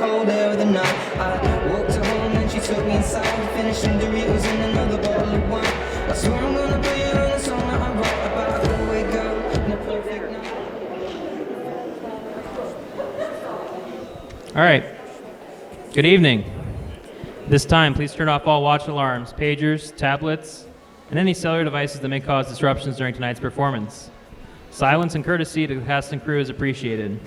cold air of the night. I walked her home and she took me inside, finishing Doritos in another bottle of wine. I swear I'm gonna put you on the song that I wrote about a away girl in a perfect night. All right. Good evening. This time, please turn off all watch alarms, pagers, tablets, and any cellular devices that may cause disruptions during tonight's performance. Silence and courtesy to the cast and crew is appreciated.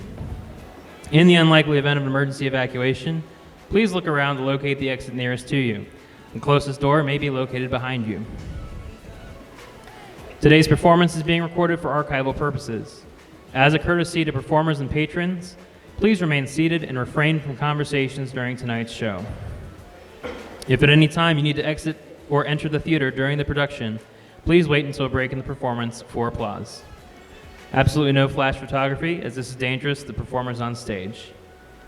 In the unlikely event of emergency evacuation, please look around to locate the exit nearest to you. The closest door may be located behind you. Today's performance is being recorded for archival purposes. As a courtesy to performers and patrons, please remain seated and refrain from conversations during tonight's show. If at any time you need to exit or enter the theater during the production, please wait until a break in the performance for applause. Absolutely no flash photography, as this is dangerous to the performers on stage.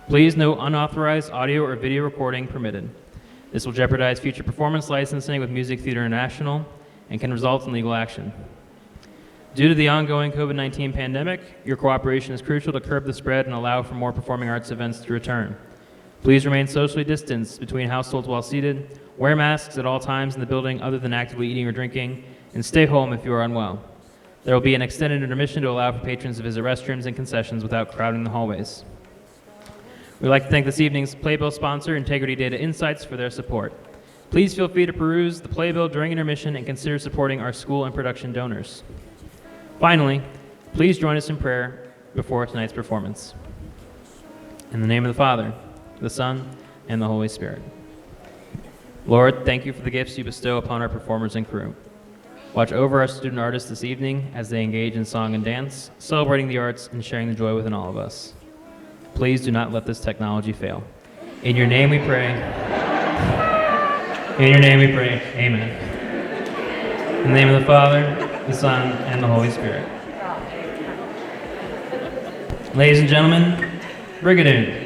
Please, no unauthorized audio or video recording permitted. This will jeopardize future performance licensing with Music Theater International and can result in legal action. Due to the ongoing COVID-19 pandemic, your cooperation is crucial to curb the spread and allow for more performing arts events to return. Please remain socially distanced between households while seated, wear masks at all times in the building other than actively eating or drinking, and stay home if you are unwell. There will be an extended intermission to allow for patrons to visit restrooms and concessions without crowding the hallways. We'd like to thank this evening's Playbill sponsor, Integrity Data Insights, for their support. Please feel free to peruse the Playbill during intermission and consider supporting our school and production donors. Finally, please join us in prayer before tonight's performance. In the name of the Father, the Son, and the Holy Spirit. Lord, thank you for the gifts you bestow upon our performers and crew. Watch over our student artists this evening as they engage in song and dance, celebrating the arts and sharing the joy within all of us. Please do not let this technology fail. In your name we pray. In your name we pray. Amen. In the name of the Father, the Son, and the Holy Spirit. Ladies and gentlemen, Brigadoon.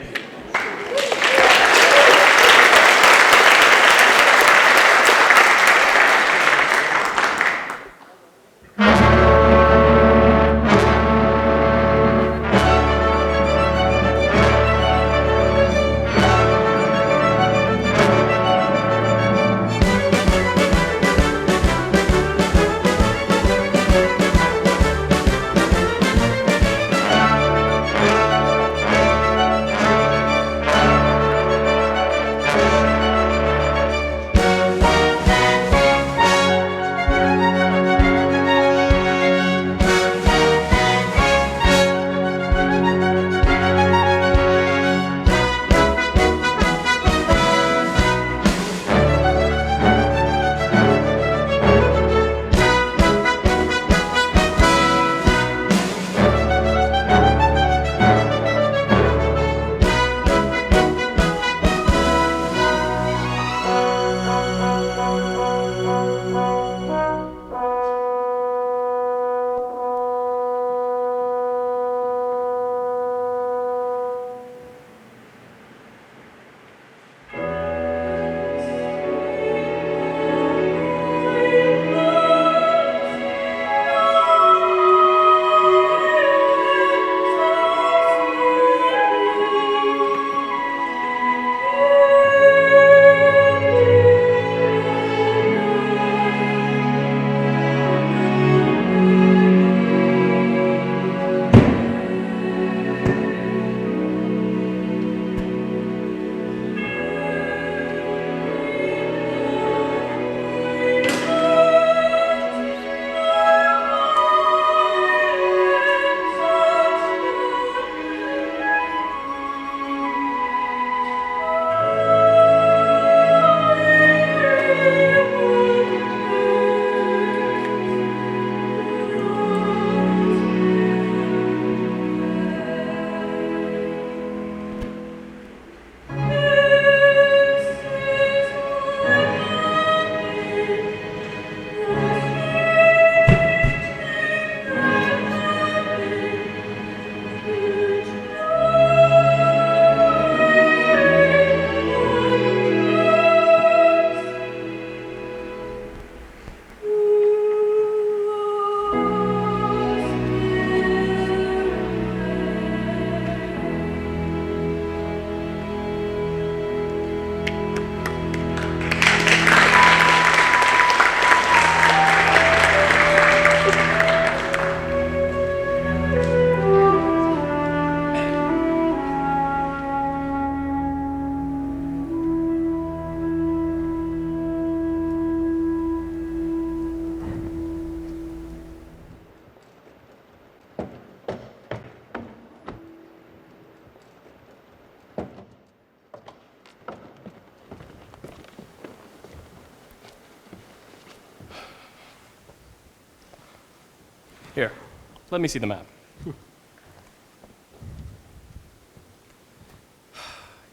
Let me see the map.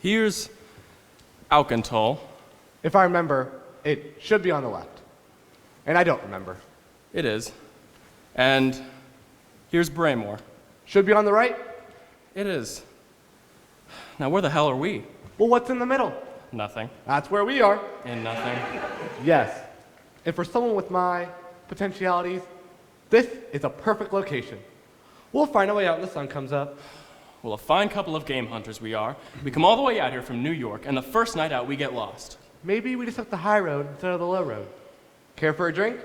Here's Alcantal. If I remember, it should be on the left. And I don't remember. It is. And here's Braymore. Should be on the right? It is. Now, where the hell are we? Well, what's in the middle? Nothing. That's where we are. And nothing. Yes. And for someone with my potentialities, this is a perfect location. We'll find our way out when the sun comes up. Well, a fine couple of game hunters we are. We come all the way out here from New York, and the first night out we get lost. Maybe we just took the high road instead of the low road. Care for a drink?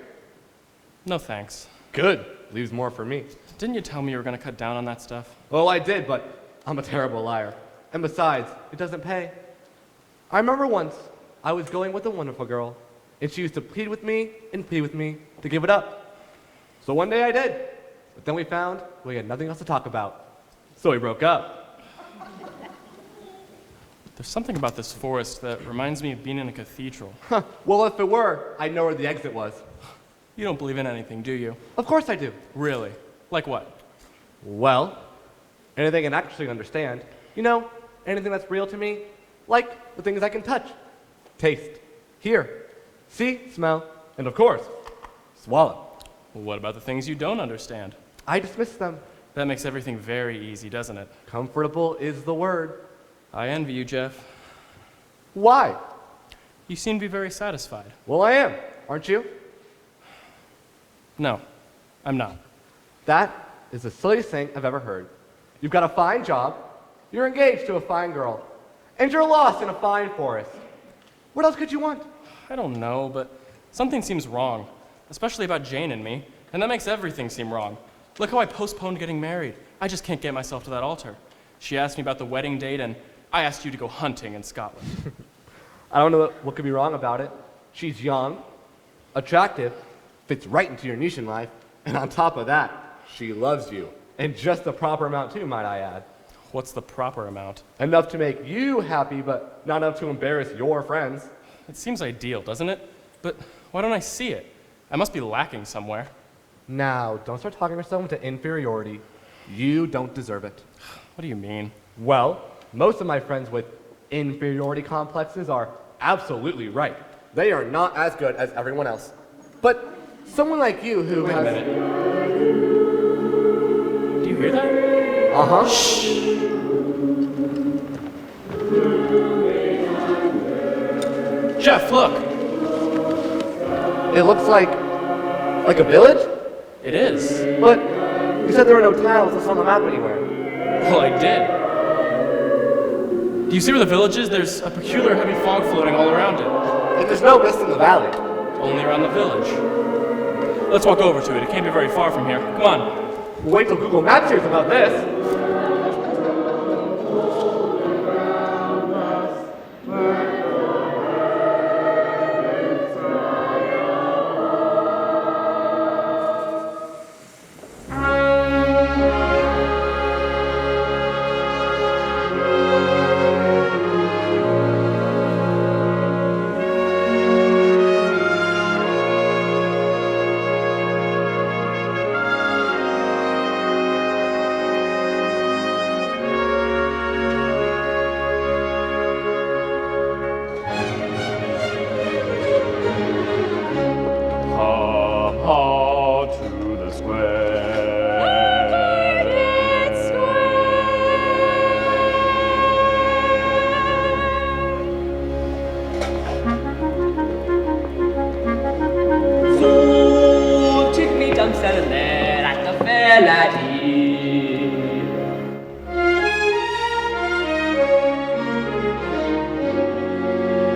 No thanks. Good. Leaves more for me. Didn't you tell me you were going to cut down on that stuff? Well, I did, but I'm a terrible liar. And besides, it doesn't pay. I remember once I was going with a wonderful girl, and she used to plead with me to give it up. So one day I did, but then we found we had nothing else to talk about. So we broke up. There's something about this forest that reminds me of being in a cathedral. Well, if it were, I'd know where the exit was. You don't believe in anything, do you? Of course I do. Really? Like what? Well, anything I can actually understand. You know, anything that's real to me, like the things I can touch, taste, hear, see, smell, and of course, swallow. Well, what about the things you don't understand? I dismiss them. That makes everything very easy, doesn't it? Comfortable is the word. I envy you, Jeff. Why? You seem to be very satisfied. Well, I am, aren't you? No, I'm not. That is the silliest thing I've ever heard. You've got a fine job, you're engaged to a fine girl, and you're lost in a fine forest. What else could you want? I don't know, but something seems wrong, especially about Jane and me, and that makes everything seem wrong. Look how I postponed getting married. I just can't get myself to that altar. She asked me about the wedding date, and I asked you to go hunting in Scotland. I don't know what could be wrong about it. She's young, attractive, fits right into your niche in life, and on top of that, she loves you. And just the proper amount too, might I add. What's the proper amount? Enough to make you happy, but not enough to embarrass your friends. It seems ideal, doesn't it? But why don't I see it? I must be lacking somewhere. Now, don't start talking yourself into inferiority. You don't deserve it. What do you mean? Well, most of my friends with inferiority complexes are absolutely right. They are not as good as everyone else. But someone like you who Wait has... a minute. Do you hear that? Uh-huh. Jeff, look! It looks like a village? It is. But you said there were no tiles on the map anywhere. Well, I did. Do you see where the village is? There's a peculiar heavy fog floating all around it. And there's no mist in the valley. Only around the village. Let's walk over to it. It can't be very far from here. Come on. We'll wait till Google Maps hears about this.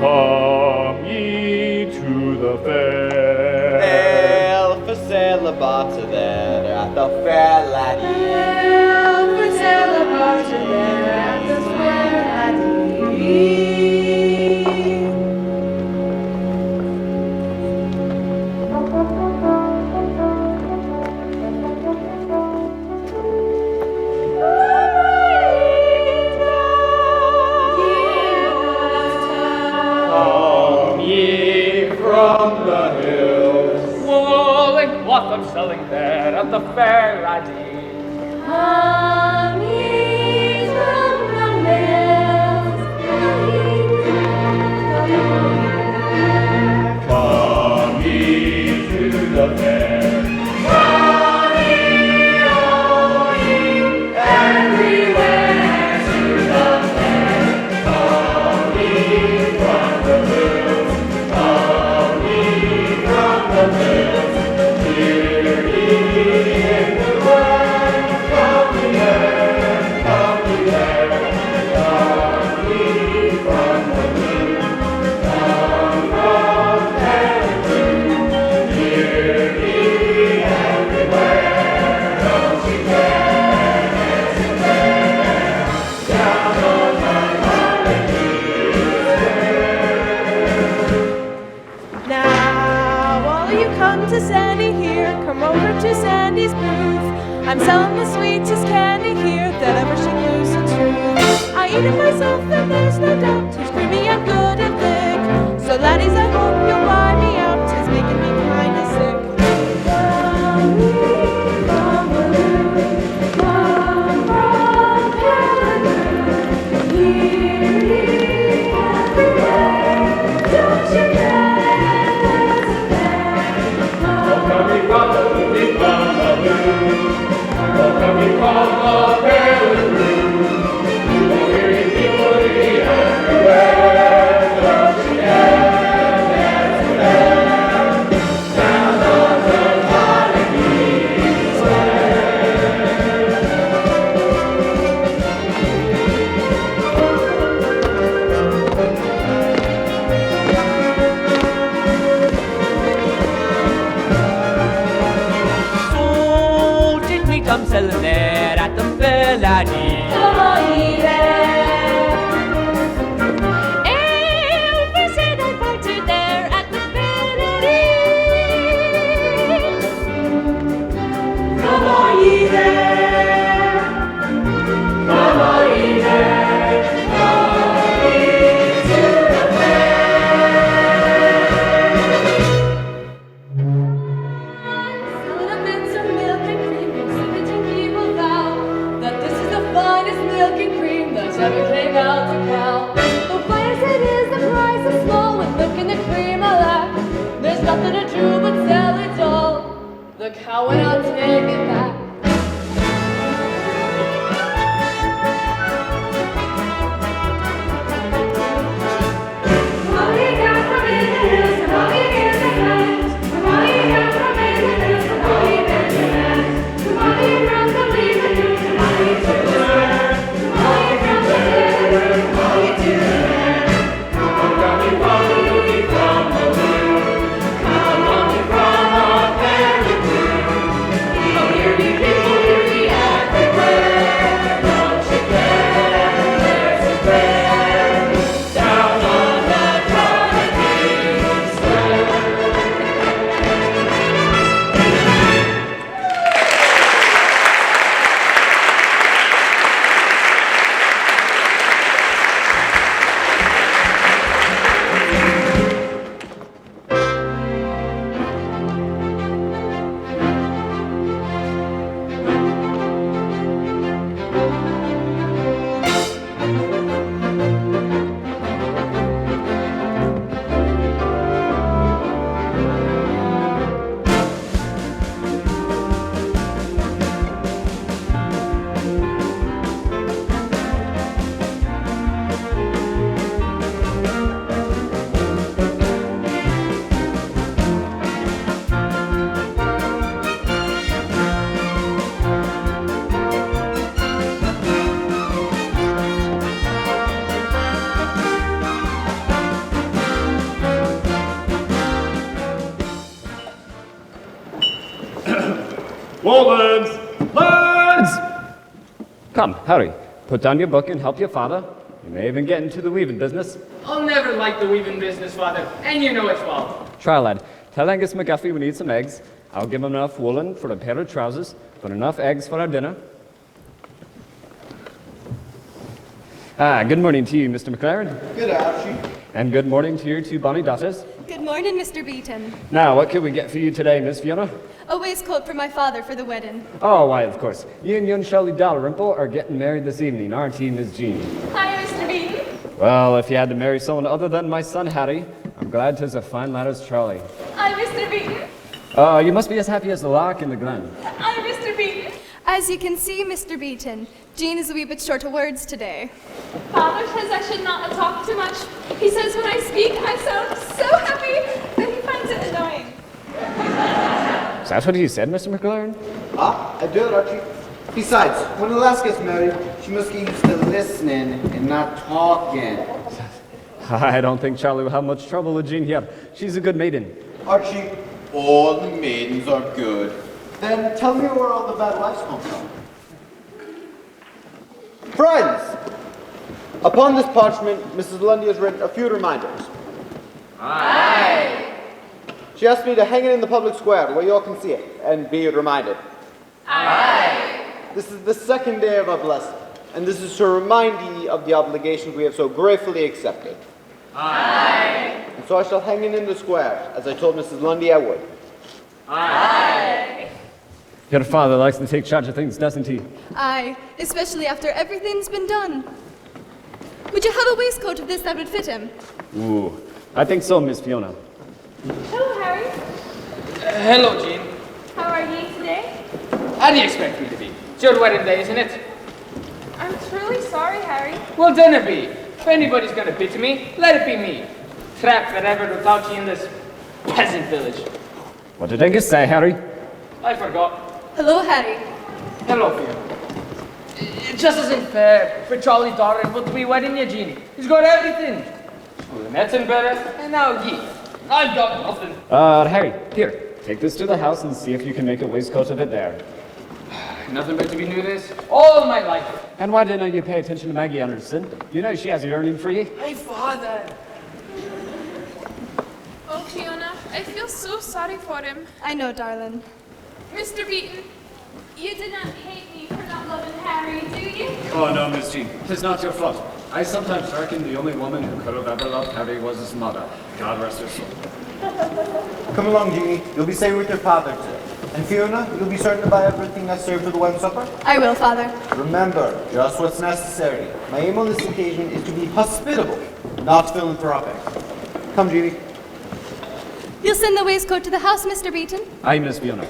Come ye to the fair. Ale for sale about there at the fair, laddie. Ale for sale about there at the fair, laddie. Come ye from the hills. Wool and cloth I'm selling there at the fair, laddie. he's proof. I'm selling the sweetest candy here that ever should lose its truth. I eat it myself and there's no doubt 'tis creamy and good and thick. So laddies, I hope you'll buy me out, 'tis making me kinda sick. I'm selling there at the fair, laddie. Come on, eat it. Elvis said I parted there at the fair, laddie. Come on, eat it. Come on, eat it. Come eat to the Selling a bits of milk and cream, exhibiting people vow that this is the finest milk and cream that's ever came out to cow. The finest it is, the price is small, with milk and the cream I lack. There's nothing to do but sell it all. The cow and I'll take it back. Woolens! Lads! Come, hurry. Put down your book and help your father. You may even get into the weaving business. I'll never like the weaving business, Father, and you know it well. Try, lad. Tell Angus McGuffey we need some eggs. I'll give him enough woolen for a pair of trousers, but enough eggs for our dinner. Good morning to you, Mr. McLaren. Good, Archie. And good morning to your two bonny daughters. Good morning, Mr. Beaton. Now, what can we get for you today, Miss Fiona? A waistcoat for my father for the wedding. Oh, why, of course. You and young Shelley Dalrymple are getting married this evening, aren't you, Miss Jean? Hi, Mr. Beaton. Well, if you had to marry someone other than my son Harry, I'm glad 'tis a fine lad as Charlie. Hi, Mr. Beaton. You must be as happy as the lark in the glen. Hi, Mr. Beaton. As you can see, Mr. Beaton, Jean is a wee bit short of words today. Father says I should not talk too much. He says when I speak, I sound so happy that he finds it annoying. Is that what you said, Mr. McLaren? I do it, Archie. Besides, when the lass gets married, she must get used to listening and not talking. I don't think Charlie will have much trouble with Jean yet. She's a good maiden. Archie, all the maidens are good. Then tell me where all the bad wives come from. Friends! Upon this parchment, Mrs. Lundy has written a few reminders. Aye! She asked me to hang it in the public square where you all can see it and be reminded. Aye. This is the second day of our blessing, and this is to remind ye of the obligations we have so gratefully accepted. Aye. And so I shall hang it in the square, as I told Mrs. Lundy I would. Aye. Your father likes to take charge of things, doesn't he? Aye, especially after everything's been done. Would you have a waistcoat of this that would fit him? Ooh, I think so, Miss Fiona. Hello, Harry. Hello, Jean. How are you today? How do you expect me to be? It's your wedding day, isn't it? I'm truly sorry, Harry. Well, then it be. If anybody's gonna pity me, let it be me. Trapped forever without you in this peasant village. What did Angus say, Harry? I forgot. Hello, Harry. Hello, Fiona. It just isn't fair for Charlie's daughter to be wedding you, Jeannie. He's got everything. Well, that's better, and now ye. I've got nothing. Harry, here, take this to the house and see if you can make a waistcoat of it there. Nothing but to be new this all my life. And why didn't you pay attention to Maggie Anderson? You know she has a yearning for you. Hey, father. Oh, Fiona, I feel so sorry for him. I know, darling. Mr. Beaton, you did not hate me for not loving Harry, do you? Oh, no, Miss Jean. 'Tis not your fault. I sometimes reckon the only woman who could have ever loved Harry was his mother. God rest her soul. Come along, Jeannie. You'll be staying with your father today. And Fiona, you'll be certain to buy everything necessary for the wedding supper? I will, Father. Remember, just what's necessary. My aim on this occasion is to be hospitable, not philanthropic. Come, Jeannie. You'll send the waistcoat to the house, Mr. Beaton? Aye, Miss Fiona.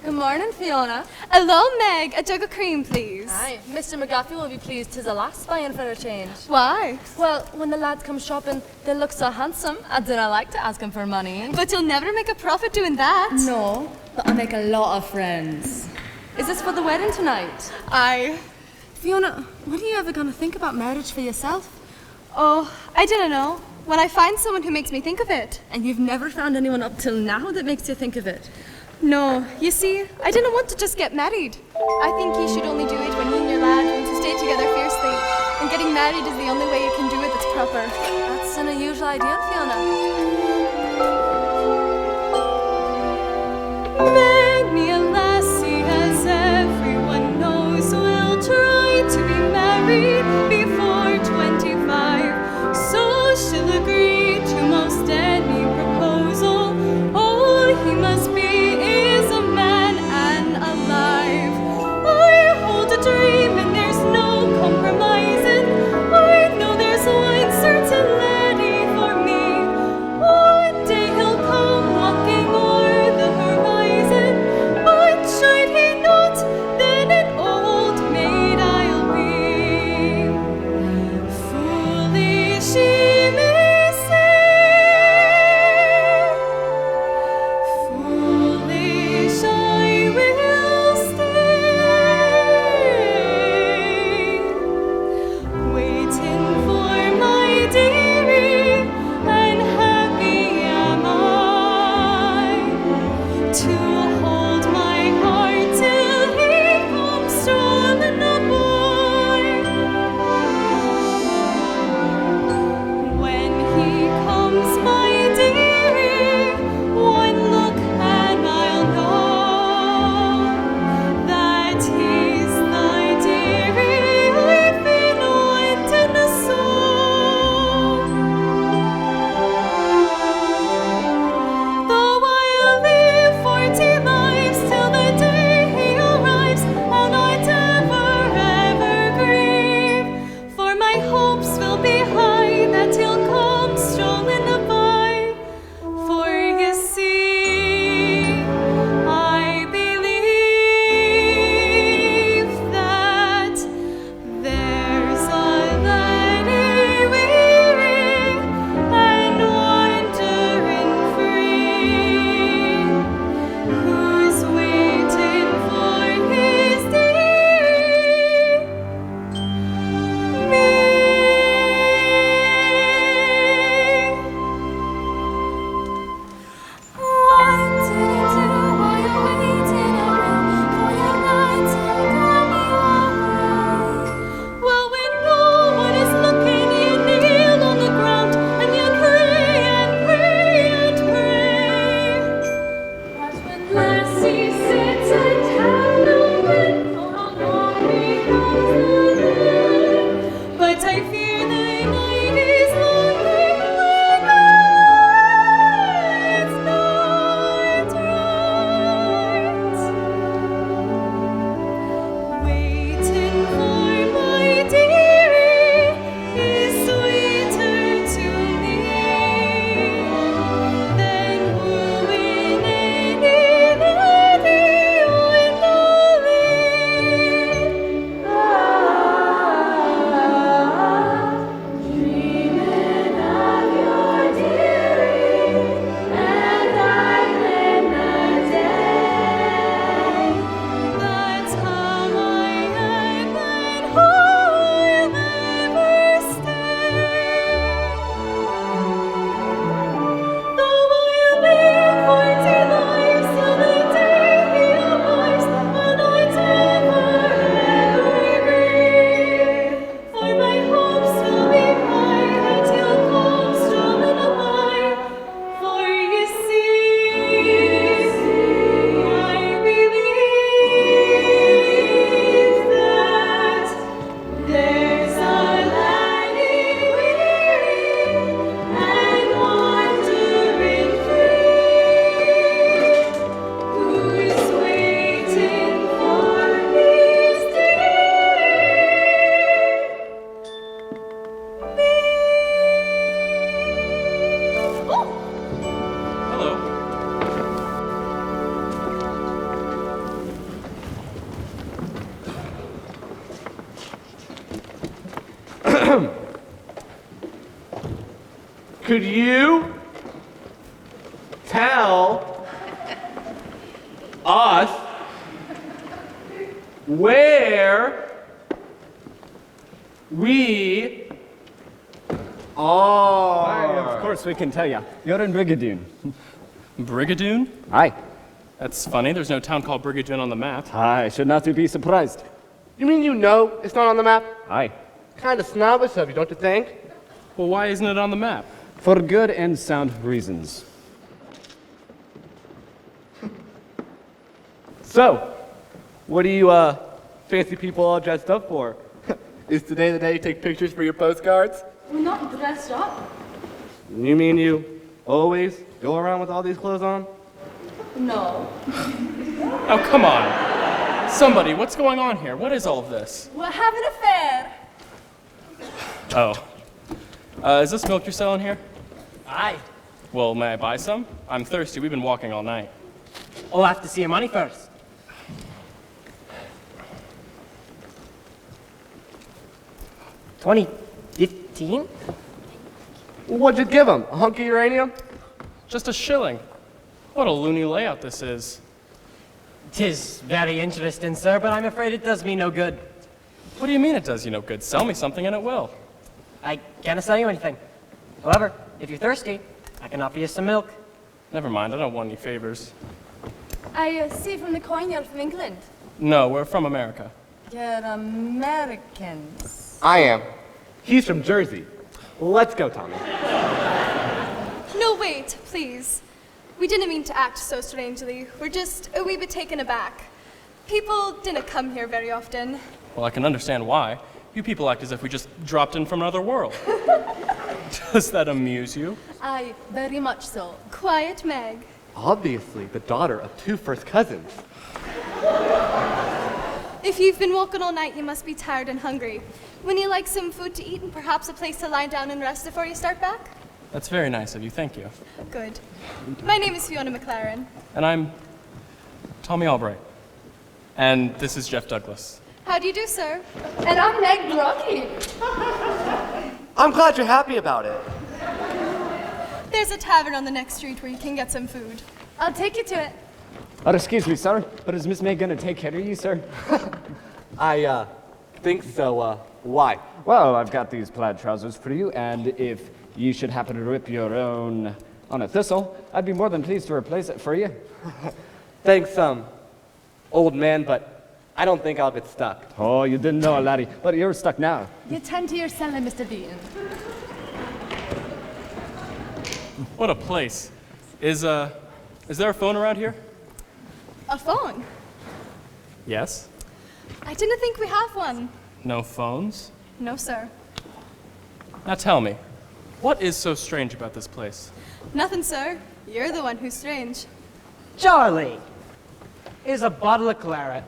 Good morning, Fiona. Hello, Meg. A jug of cream, please. Aye, Mr. McGuffey will be pleased 'tis the last buying for a change. Why? Well, when the lads come shopping, they look so handsome, I dinna like to ask them for money. But you'll never make a profit doing that. No, but I make a lot of friends. Is this for the wedding tonight? Aye. Fiona, when are you ever gonna think about marriage for yourself? Oh, I didn't know. When I find someone who makes me think of it. And you've never found anyone up till now that makes you think of it? No, you see, I didn't want to just get married. I think you should only do it when you and your lad want to stay together fiercely. And getting married is the only way you can do it that's proper. That's an unusual idea, Fiona. Many a lassie, as everyone knows, will try to be married before 25. So she'll agree to most any proposal. All he must be is a man and alive. I hold a dream and there's no compromising. I know there's one certain laddie for me. One day he'll come walking o'er the horizon. Could you tell us where we are? Aye, of course we can tell you. You're in Brigadoon. Brigadoon? Aye. That's funny. There's no town called Brigadoon on the map. Aye, should not be surprised. You mean you know it's not on the map? Aye. Kind of snobbish of you, don't you think? Well, why isn't it on the map? For good and sound reasons. So, what do you fancy people all dressed up for? Is today the day you take pictures for your postcards? We're not dressed up. You mean you always go around with all these clothes on? No. Oh, come on. Somebody, what's going on here? What is all of this? We're having a fair. Oh. Is this milk you're selling here? Aye. Well, may I buy some? I'm thirsty. We've been walking all night. I'll have to see your money first. $20.15? What'd you give him? A hunk of uranium? Just a shilling. What a loony layout this is. 'Tis very interesting, sir, but I'm afraid it does me no good. What do you mean it does you no good? Sell me something and it will. I can't sell you anything. However, if you're thirsty, I can offer you some milk. Never mind, I don't want any favors. I see from the coin you're from England. No, we're from America. You're Americans. I am. He's from Jersey. Let's go, Tommy. No, wait, please. We didn't mean to act so strangely. We're just a wee bit taken aback. People didn't come here very often. Well, I can understand why. You people act as if we just dropped in from another world. Does that amuse you? Aye, very much so. Quiet Meg. Obviously, the daughter of two first cousins. If you've been walking all night, you must be tired and hungry. Would you like some food to eat and perhaps a place to lie down and rest before you start back? That's very nice of you, thank you. Good. My name is Fiona McLaren. And I'm Tommy Albright. And this is Jeff Douglas. How do you do, sir? And I'm Meg Brocky. I'm glad you're happy about it. There's a tavern on the next street where you can get some food. I'll take you to it. Excuse me, sir, but is Miss May gonna take care of you, sir? I think so. Why? Well, I've got these plaid trousers for you, and if you should happen to rip your own on a thistle, I'd be more than pleased to replace it for you. Thanks, old man, but I don't think I'll get stuck. Oh, you didn't know, laddie, but you're stuck now. You tend to yourself, Mr. Dean. What a place. Is there a phone around here? A phone? Yes. I didn't think we have one. No phones? No, sir. Now tell me, what is so strange about this place? Nothing, sir. You're the one who's strange. Charlie! Here's a bottle of claret.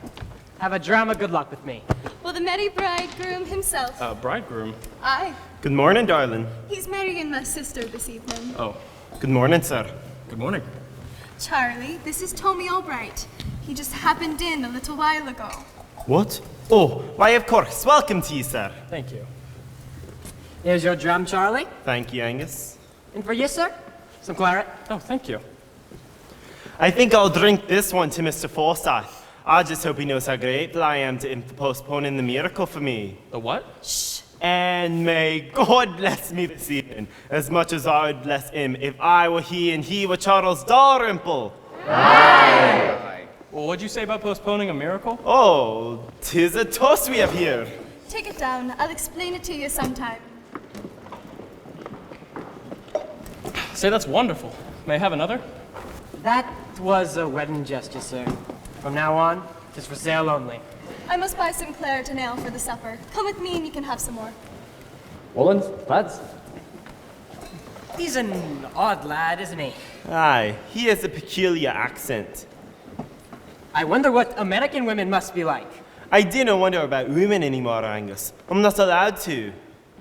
Have a dram of good luck with me. Well, the merry bridegroom himself. Bridegroom? Aye. Good morning, darling. He's marrying my sister this evening. Oh. Good morning, sir. Good morning. Charlie, this is Tommy Albright. He just happened in a little while ago. What? Oh, why, of course. Welcome to you, sir. Thank you. Here's your dram, Charlie. Thank you, Angus. And for you, sir, some claret. Oh, thank you. I think I'll drink this one to Mr. Forsyth. I just hope he knows how grateful I am to him for postponing the miracle for me. The what? Shh. And may God bless me this evening, as much as I would bless him if I were he and he were Charles Dalrymple. Aye. Well, what'd you say about postponing a miracle? Oh, 'tis a toast we have here. Take it down. I'll explain it to you sometime. Say, that's wonderful. May I have another? That was a wedding gesture, sir. From now on, it's for sale only. I must buy some claret and ale for the supper. Come with me and you can have some more. Woolens, plaids? He's an odd lad, isn't he? Aye, he has a peculiar accent. I wonder what American women must be like. I didn't wonder about women anymore, Angus. I'm not allowed to.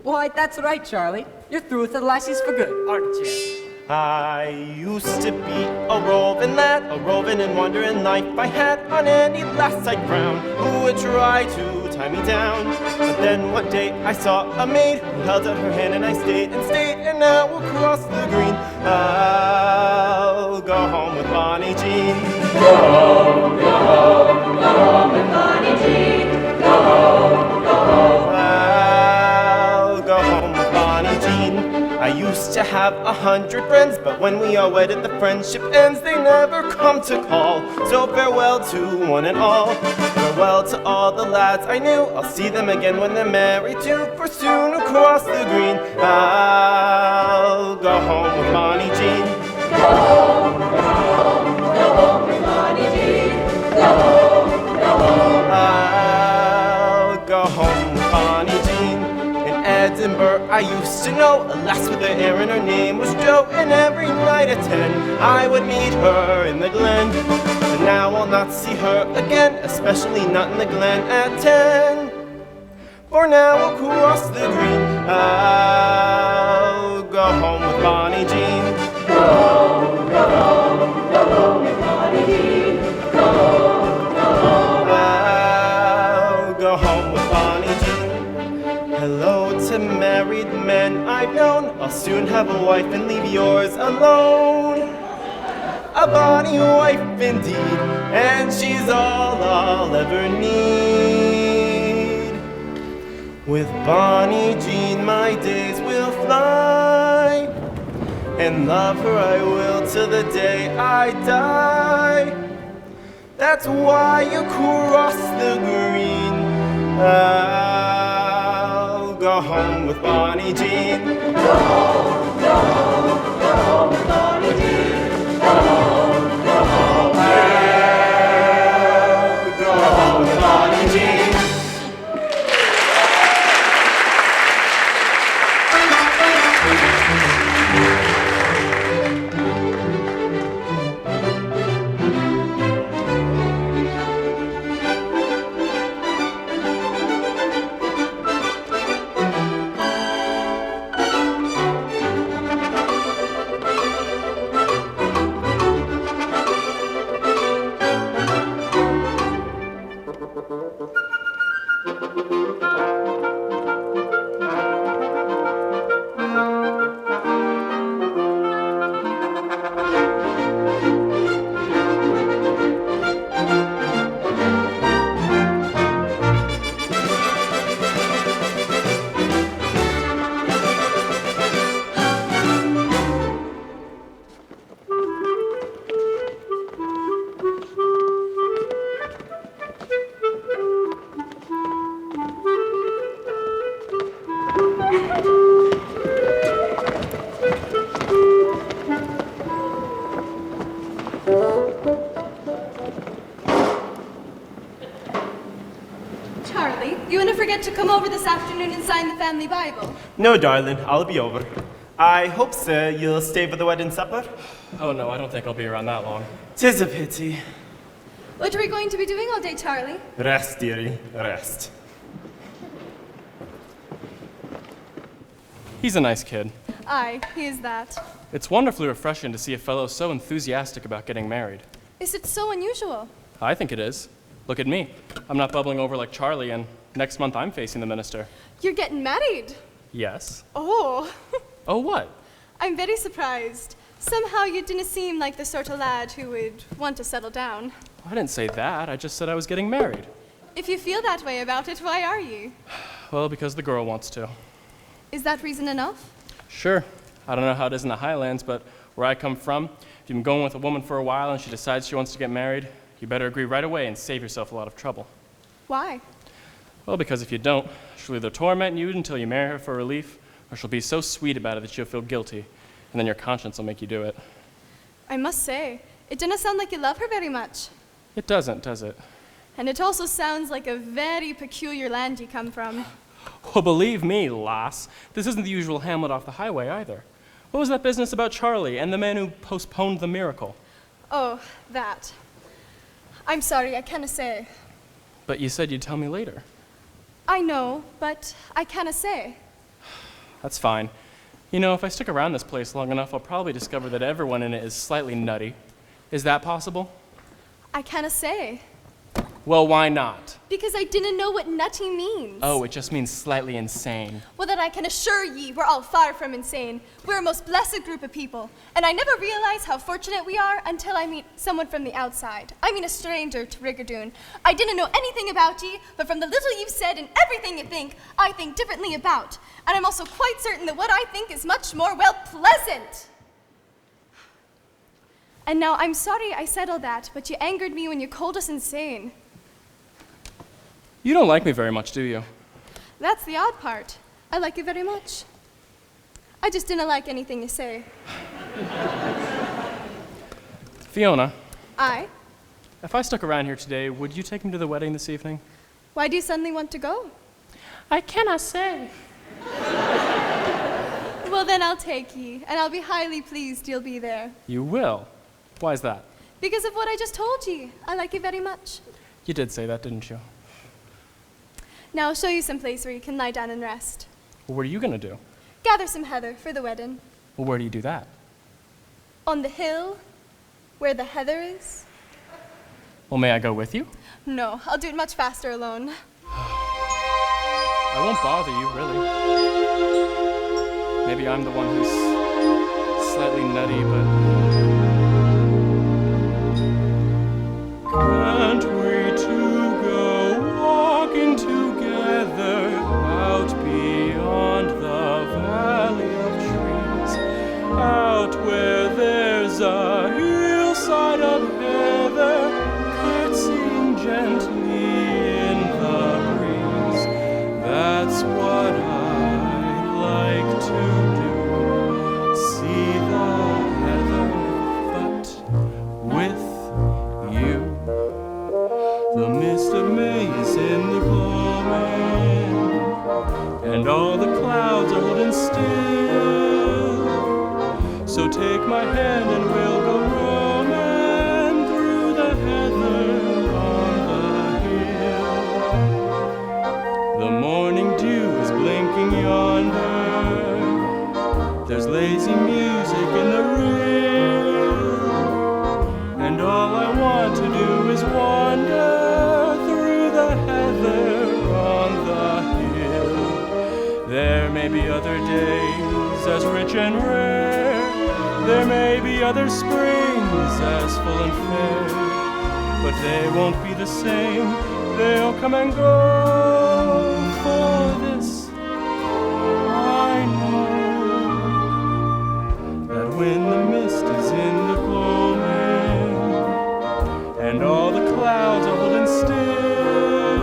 Why, that's right, Charlie. You're through with the lassies for good, aren't you? I used to be a roving lad, a roving and wandering life I had on any lass I'd crown who would try to tie me down. But then one day I saw a maid who held out her hand and I stayed and stayed, and now we'll cross the green. I'll go home with Bonnie Jean. Go home, go home, go home with Bonnie Jean. Go home, go home. I'll go home with Bonnie Jean. I used to have 100 friends, but when we are wedded, the friendship ends. They never come to call. So farewell to one and all. Farewell to all the lads I knew. I'll see them again when they're married too. For soon across the green, I'll go home with Bonnie Jean. Go home, go home, go home with Bonnie Jean. Go home, go home. I'll go home with Bonnie Jean. In Edinburgh I used to know a lass with her hair and her name was Jo, and every night at 10 I would meet her in the glen. But now I'll not see her again, especially not in the glen at 10. For now we'll cross the green. I'll go home with Bonnie Jean. Go home, go home, go home with Bonnie Jean. Go home, go home. I'll go home with Bonnie Jean. Hello to married men I've known. I'll soon have a wife and leave yours alone. A bonny wife indeed, and she's all I'll ever need. With Bonnie Jean my days will fly, and love her I will till the day I die. That's why you cross the green. I'll go home with Bonnie Jean. Go home, go home, go home with Bonnie Jean. Go home, go home. I'll go home with Bonnie Jean. Charlie, you want to forget to come over this afternoon and sign the family Bible? No, darling, I'll be over. I hope, sir, you'll stay for the wedding supper. Oh no, I don't think I'll be around that long. 'Tis a pity. What are we going to be doing all day, Charlie? Rest, dearie, rest. He's a nice kid. Aye, he is that. It's wonderfully refreshing to see a fellow so enthusiastic about getting married. Is it so unusual? I think it is. Look at me. I'm not bubbling over like Charlie, and next month I'm facing the minister. You're getting married? Yes. Oh. Oh, what? I'm very surprised. Somehow you didn't seem like the sort of lad who would want to settle down. I didn't say that. I just said I was getting married. If you feel that way about it, why are you? Well, because the girl wants to. Is that reason enough? Sure. I don't know how it is in the Highlands, but where I come from, if you've been going with a woman for a while and she decides she wants to get married, you better agree right away and save yourself a lot of trouble. Why? Well, because if you don't, she'll either torment you until you marry her for relief, or she'll be so sweet about it that you'll feel guilty, and then your conscience will make you do it. I must say, it doesn't sound like you love her very much. It doesn't, does it? And it also sounds like a very peculiar land you come from. Well, believe me, lass, this isn't the usual hamlet off the highway either. What was that business about Charlie and the man who postponed the miracle? Oh, that. I'm sorry, I can't say. But you said you'd tell me later. I know, but I can't say. That's fine. You know, if I stick around this place long enough, I'll probably discover that everyone in it is slightly nutty. Is that possible? I can't say. Well, why not? Because I didn't know what nutty means. Oh, it just means slightly insane. Well, then I can assure ye, we're all far from insane. We're a most blessed group of people, and I never realize how fortunate we are until I meet someone from the outside. I mean a stranger to Brigadoon. I didn't know anything about ye, but from the little you've said and everything you think, I think differently about. And I'm also quite certain that what I think is much more, well, pleasant. And now, I'm sorry I said all that, but you angered me when you called us insane. You don't like me very much, do you? That's the odd part. I like you very much. I just didn't like anything you say. Fiona, I? if I stuck around here today, would you take me to the wedding this evening? Why do you suddenly want to go? I cannot say. Well, then I'll take ye, and I'll be highly pleased you'll be there. You will? Why is that? Because of what I just told ye. I like you very much. You did say that, didn't you? Now I'll show you some place where you can lie down and rest. Well, what are you going to do? Gather some heather for the wedding. Well, where do you do that? On the hill, where the heather is. Well, may I go with you? No, I'll do it much faster alone. I won't bother you, really. Maybe I'm the one who's slightly nutty, but... Can't we two go walking together out beyond the valley of trees, out where there's a hillside of heather, curtsying gently in the breeze? That's what I'd like to do. See the heather, but with you. The mist of May is in the gloaming, and all the clouds are holding still. So take my hand and we'll go roaming through the heather on the hill. The morning dew is blinking yonder. There's lazy music in the rill, and all I want to do is wander through the heather on the hill. There may be other days as rich and rare. There may be other springs as full and fair, but they won't be the same. They'll come and go. For this I know, that when the mist is in the gloaming, and all the clouds are holding still,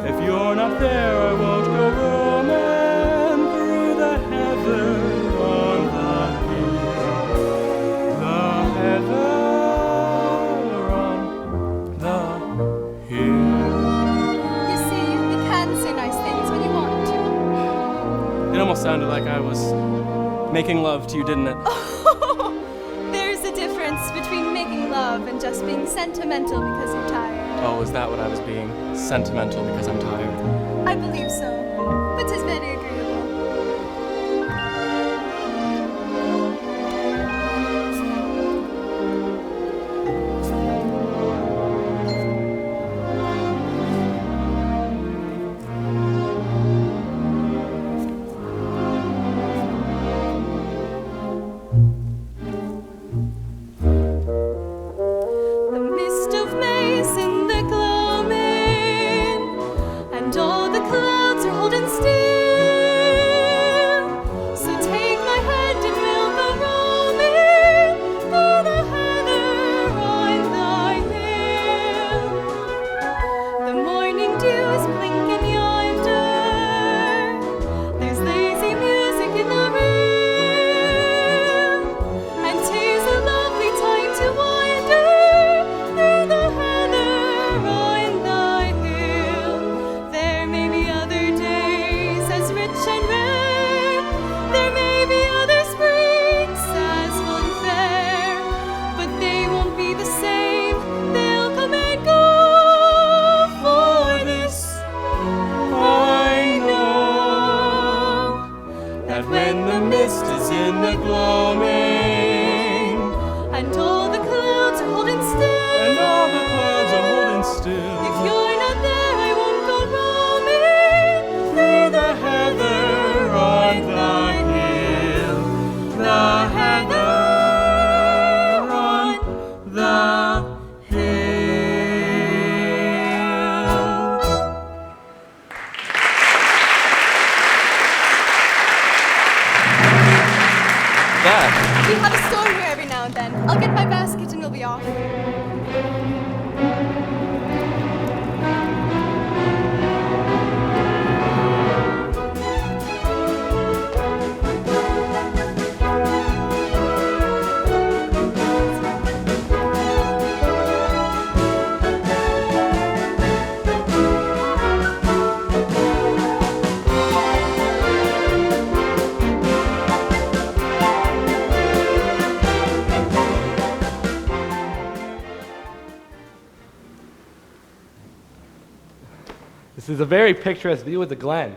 if you're not there, I won't go roaming through the heather on the hill. The heather on the hill. You see, you can say nice things when you want to. It almost sounded like I was making love to you, didn't it? Oh, there's a difference between making love and just being sentimental because you're tired. Oh, is that what I was being? Sentimental because I'm tired? I believe so, but 'tis very agreeable. The mist of May's in the gloaming, and all the clouds are holding still. So take my hand and we'll go roaming through the heather on the hill. The morning dew is blinking yonder. There's lazy music in the rill, and 'tis a lovely time to wander through the heather on the hill. There may be other days as rich and rare. There may be other springs as full and fair, but they won't be the same. They'll come and go. For this I know, that when the mist is in the gloaming, and all the clouds are holding still, And all the clouds are holding still, We have a storm here every now and then. I'll get my basket and we'll be off. This is a very picturesque view of the Glen.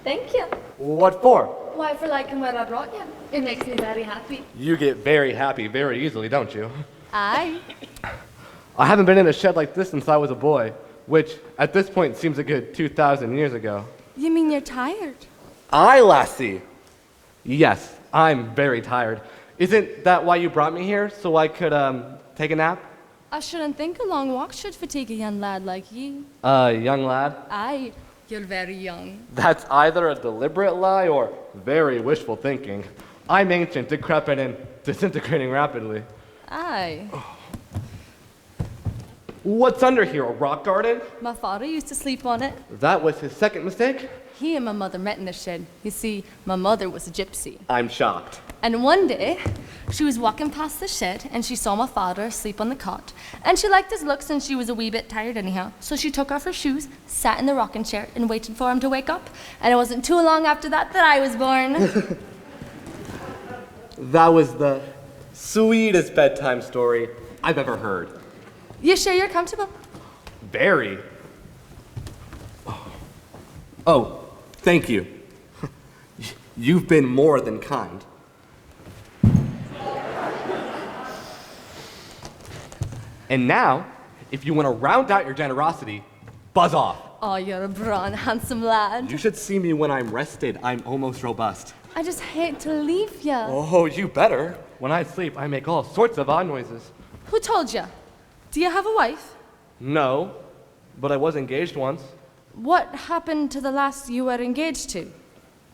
Thank you. What for? Why, for liking what I brought you. It makes me very happy. You get very happy very easily, don't you? Aye. I haven't been in a shed like this since I was a boy, which at this point seems a good 2,000 years ago. You mean you're tired? Aye, lassie. Yes, I'm very tired. Isn't that why you brought me here, so I could, take a nap? I shouldn't think a long walk should fatigue a young lad like you. Young lad? Aye, you're very young. That's either a deliberate lie or very wishful thinking. I'm ancient, decrepit, and disintegrating rapidly. Aye. What's under here, a rock garden? My father used to sleep on it. That was his second mistake? He and my mother met in the shed. You see, my mother was a gypsy. I'm shocked. And one day, she was walking past the shed and she saw my father asleep on the cot. And she liked his looks and she was a wee bit tired anyhow. So she took off her shoes, sat in the rocking chair and waited for him to wake up. And it wasn't too long after that I was born. That was the sweetest bedtime story I've ever heard. You sure you're comfortable? Very. Oh, thank you. You've been more than kind. And now, if you want to round out your generosity, buzz off. Oh, you're a brawn, handsome lad. You should see me when I'm rested. I'm almost robust. I just hate to leave you. Oh, you better. When I sleep, I make all sorts of odd noises. Who told you? Do you have a wife? No, but I was engaged once. What happened to the last you were engaged to?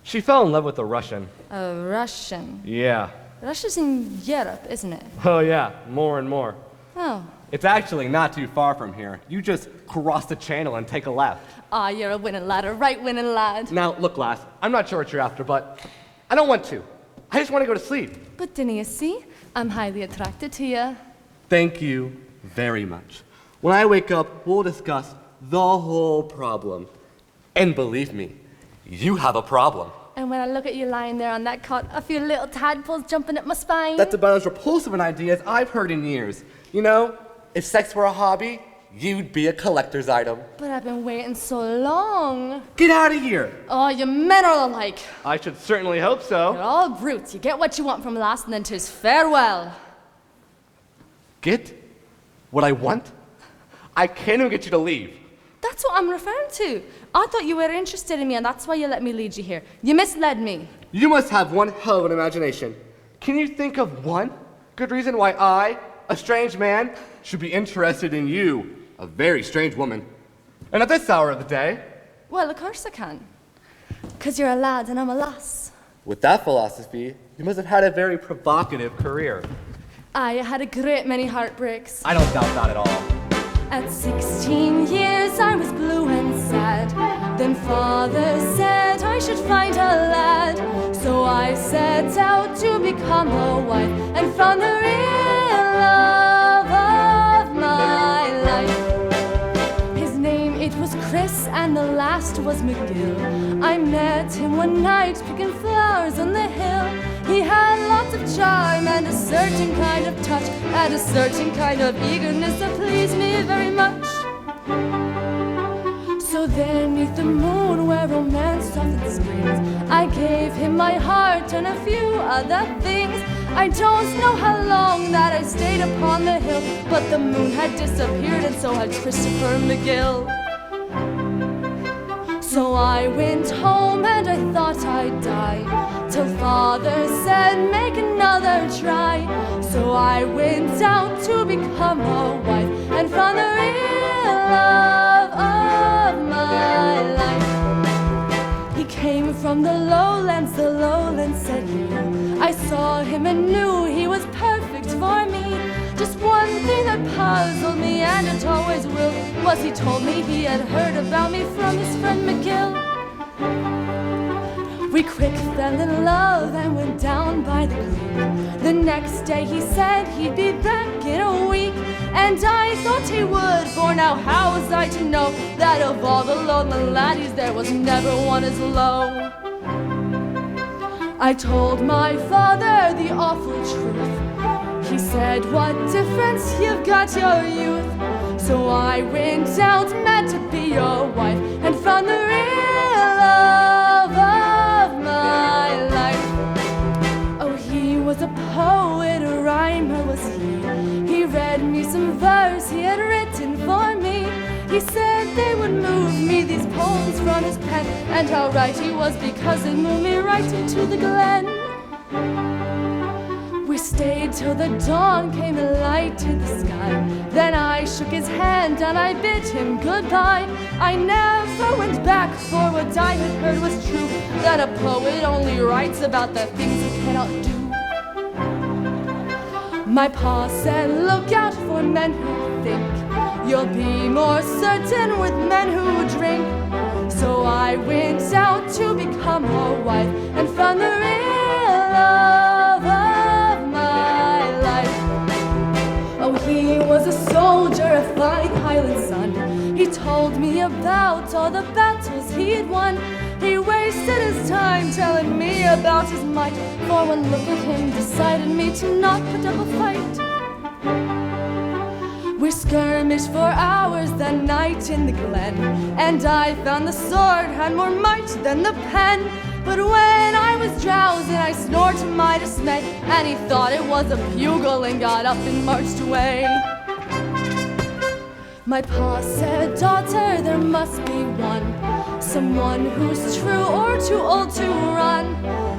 She fell in love with a Russian. A Russian. Yeah. Russia's in Europe, isn't it? Oh, yeah, more and more. Oh. It's actually not too far from here. You just cross the channel and take a left. Ah, you're a winning lad, a right winning lad. Now, look, lass, I'm not sure what you're after, but I don't want to. I just want to go to sleep. But didn't you see? I'm highly attracted to you. Thank you very much. When I wake up, we'll discuss the whole problem. And believe me, you have a problem. And when I look at you lying there on that cot, I feel little tadpoles jumping at my spine. That's about as repulsive an idea as I've heard in years. You know, if sex were a hobby, you'd be a collector's item. But I've been waiting so long. Get out of here! Oh, you men are alike. I should certainly hope so. You're all brutes. You get what you want from last and then 'tis farewell. Get what I want? I can't even get you to leave. That's what I'm referring to. I thought you were interested in me and that's why you let me lead you here. You misled me. You must have one hell of an imagination. Can you think of one good reason why I, a strange man, should be interested in you, a very strange woman? And at this hour of the day? Well, of course I can. 'Cause you're a lad and I'm a lass. With that philosophy, you must have had a very provocative career. I had a great many heartbreaks. I don't doubt that at all. At 16 years I was blue and sad. Then father said I should find a lad. So I set out to become a wife and found the real love of my life. His name, it was Chris, and the last was McGill. I met him one night picking flowers on the hill. He had lots of charm and a certain kind of touch, and a certain kind of eagerness that pleased me very much. So there, 'neath the moon where romance often springs, I gave him my heart and a few other things. I don't know how long that I stayed upon the hill, but the moon had disappeared and so had Christopher McGill. So I went home and I thought I'd die, till father said make another try. So I went out to become a wife and found the real love of my life. He came from the lowlands said he. I saw him and knew he was perfect for me. Just one thing that puzzled me, and it always will, was he told me he had heard about me from his friend McGill. We quick fell in love and went down by the creek. The next day he said he'd be back in a week, and I thought he would, for now how was I to know that of all the lonely laddies there was never one as low? I told my father the awful truth. He said, what difference, you've got your youth. So I went out, meant to be your wife, and found the real love of my life. Oh, he was a poet, a rhymer was he. He read me some verse he had written for me. He said they would move me, these poems from his pen, and how right he was, because it moved me right into the glen. We stayed till the dawn came a light in the sky. Then I shook his hand and I bid him goodbye. I never went back, for what I had heard was true, that a poet only writes about the things he cannot do. My pa said, look out for men who think. You'll be more certain with men who drink. So I went out to become a wife, and found the real love of my life. Oh, he was a soldier, a fine Highland son. He told me about all the battles he'd won. He wasted his time telling me about his might, for one look at him decided me to not put up a fight. We skirmished for hours that night in the glen, and I found the sword had more might than the pen. But when I was drowsy, I snored to my dismay, and he thought it was a bugle and got up and marched away. My pa said, daughter, there must be one, someone who's true or too old to run.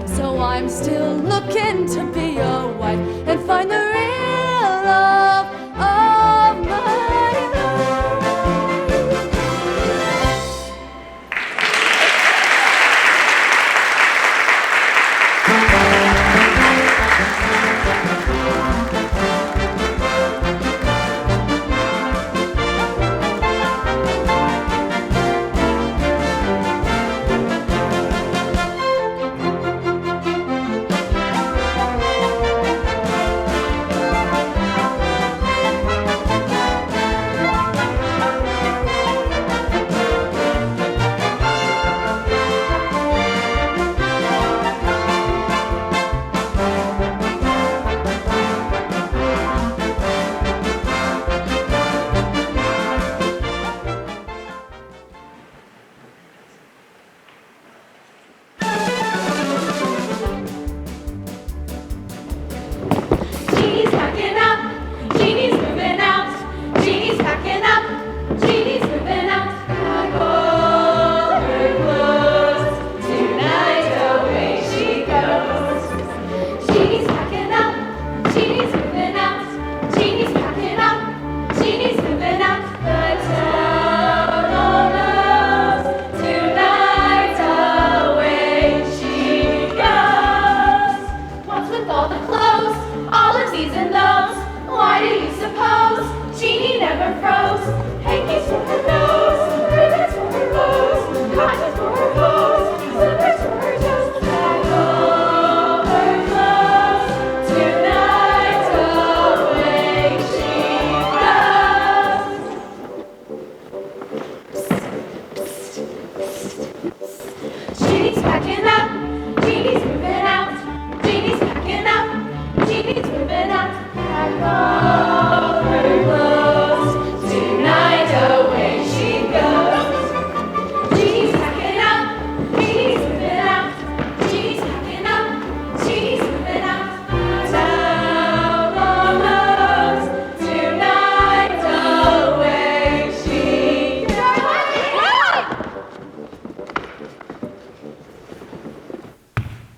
So I'm still looking to be a wife and find the real love of my life.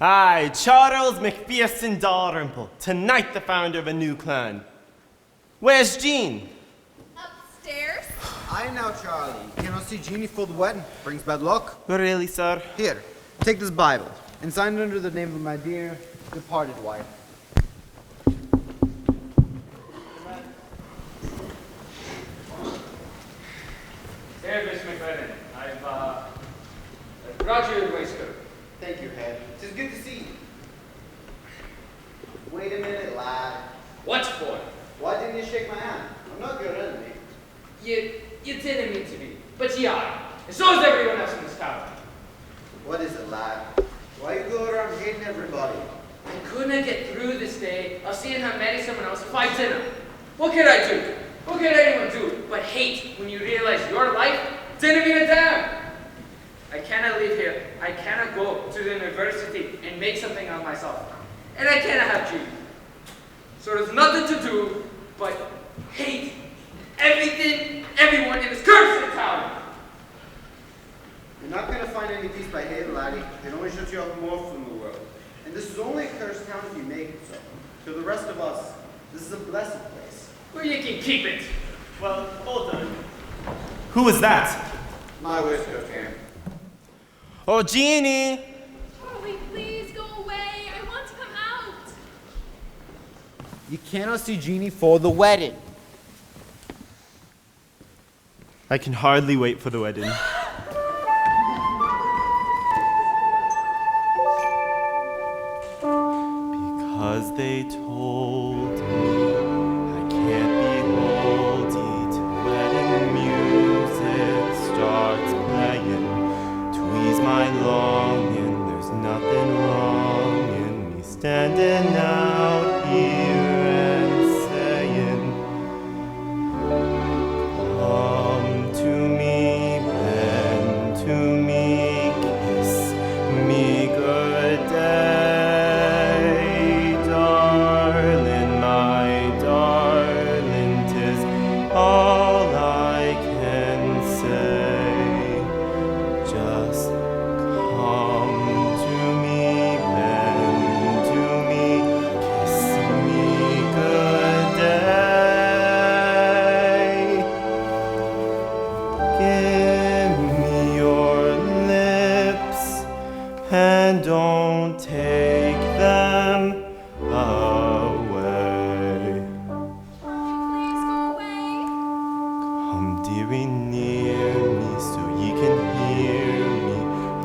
Aye, Charles McPherson Dalrymple, tonight the founder of a new clan. Where's Jean? Upstairs? Aye now, Charlie. You cannot see Jeannie for the wedding. Brings bad luck. Really, sir? Here, take this Bible and sign it under the name of my dear departed wife. Here, Miss McLennan. I've brought you your waistcoat. Thank you, Head. It is good to see you. Wait a minute, lad. What for? Why didn't you shake my hand? I'm not your enemy. You didn't mean to be, but you are. And so is everyone else in this town. What is it, lad? Why you go around hating everybody? I couldn't get through this day of seeing her marry someone else if I didn't. What could I do? What could anyone do but hate when you realize your life didn't mean a damn? I cannot live here. I cannot go to the university and make something of myself. And I cannot have G. So there's nothing to do but hate everything, everyone in this cursed town. You're not going to find any peace by hating, laddie. It only shuts you off more from the world. And this is only a cursed town if you make it so. To the rest of us, this is a blessed place. Well, you can keep it. Well, hold on. Who was that? My waistcoat, Cam. Oh, Jeannie! Charlie, please go away. I want to come out. You cannot see Jeannie for the wedding. I can hardly wait for the wedding. Because they told me I can't be holdy till wedding music starts playing. To ease my longing, there's nothing wrong in me standing out here and saying, come to me, bend to me, kiss me good day. Don't take them away. Please go away. Come, dearie, near me so you can hear me.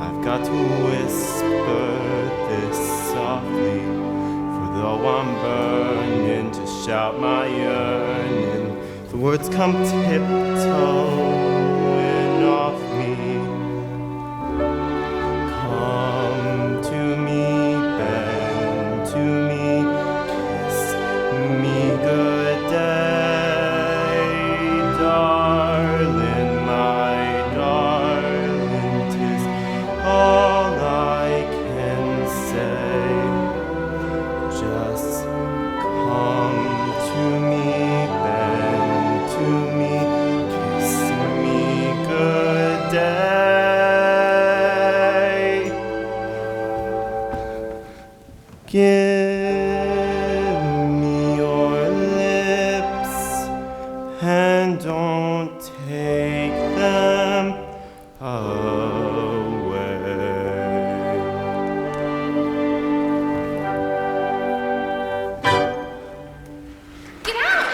I've got to whisper this softly, for though I'm burning to shout my yearning, the words come tiptoeing off me. Come to me, bend to me, kiss me good day, darling, my darling, 'tis all I can say. Just come to me, bend to me, kiss me good day. Give me your lips and don't take them away. Get out.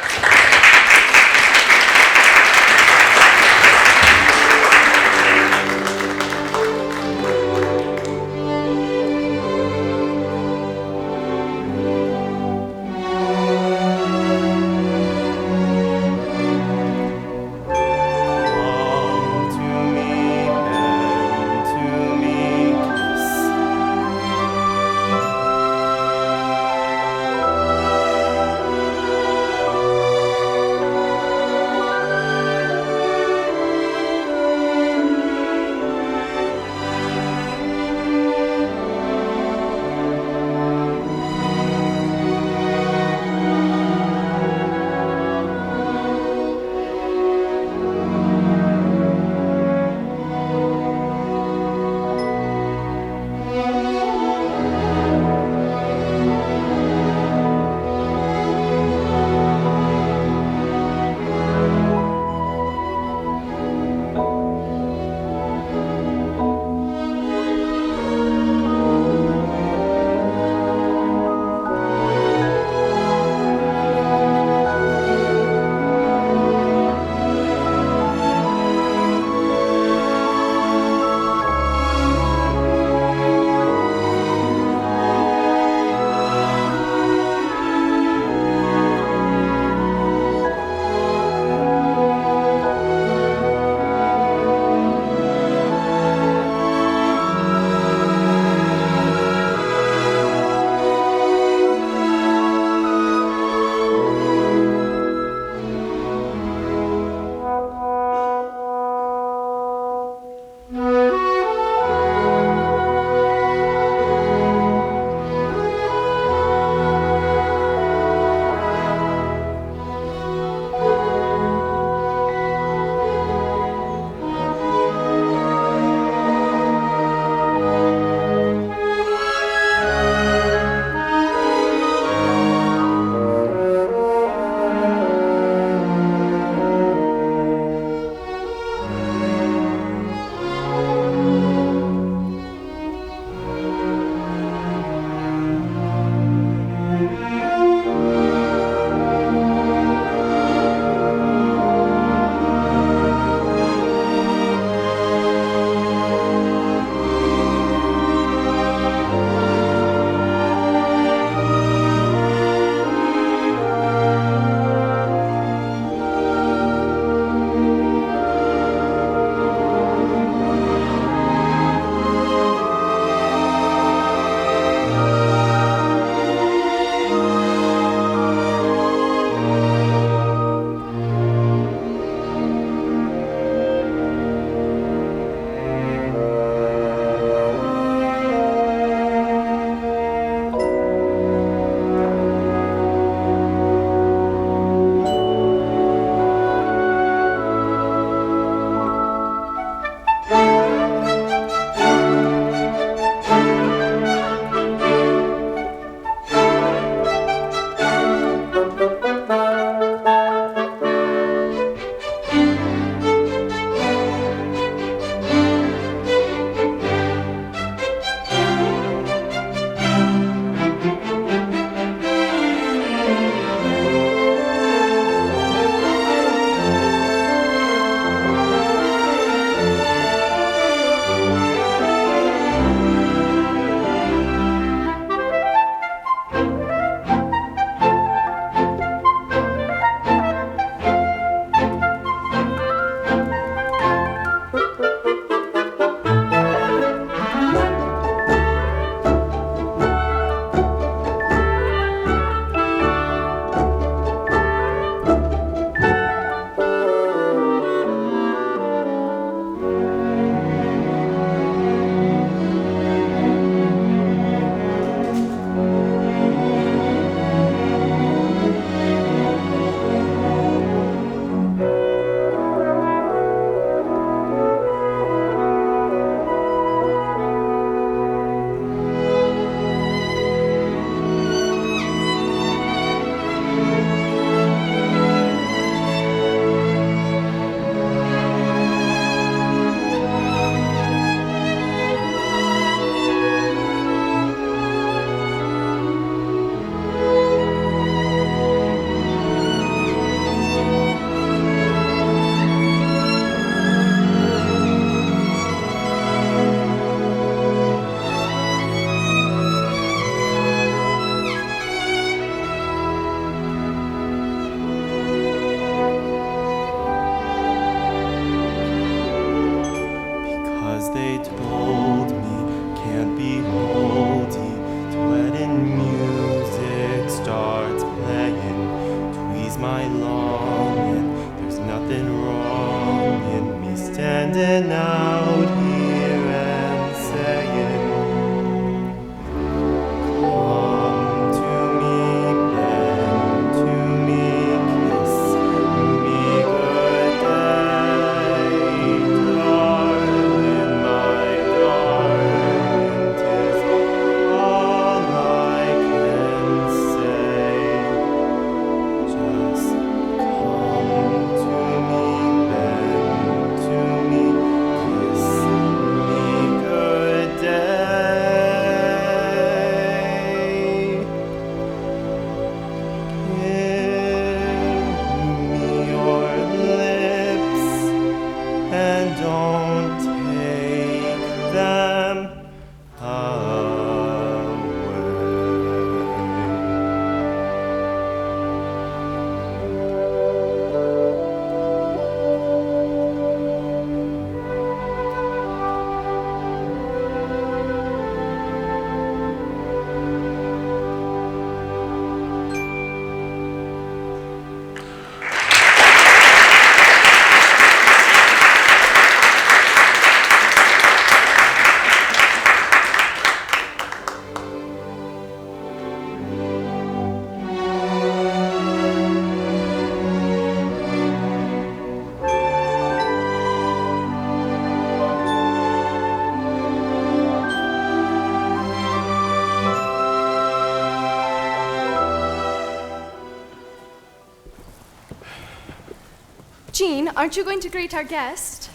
Jean, aren't you going to greet our guest?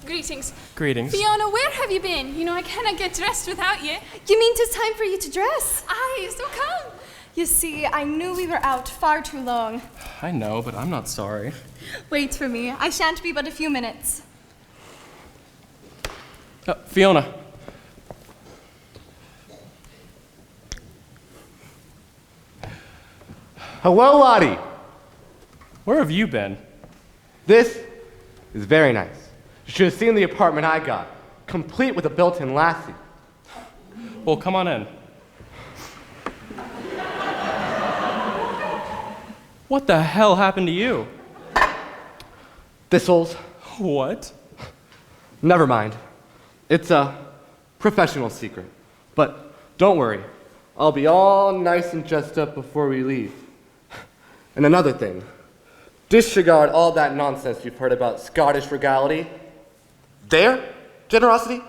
Greetings. Greetings. Fiona, where have you been? You know, I cannot get dressed without you. You mean 'tis time for you to dress? Aye, so come. You see, I knew we were out far too long. I know, but I'm not sorry. Wait for me. I shan't be but a few minutes. Fiona. Hello, Lottie. Where have you been? This is very nice. You should have seen the apartment I got, complete with a built-in lassie. Well, come on in. What the hell happened to you? Thistles. What? Never mind. It's a professional secret. But don't worry. I'll be all nice and dressed up before we leave. And another thing. Disregard all that nonsense you've heard about Scottish regality. Their generosity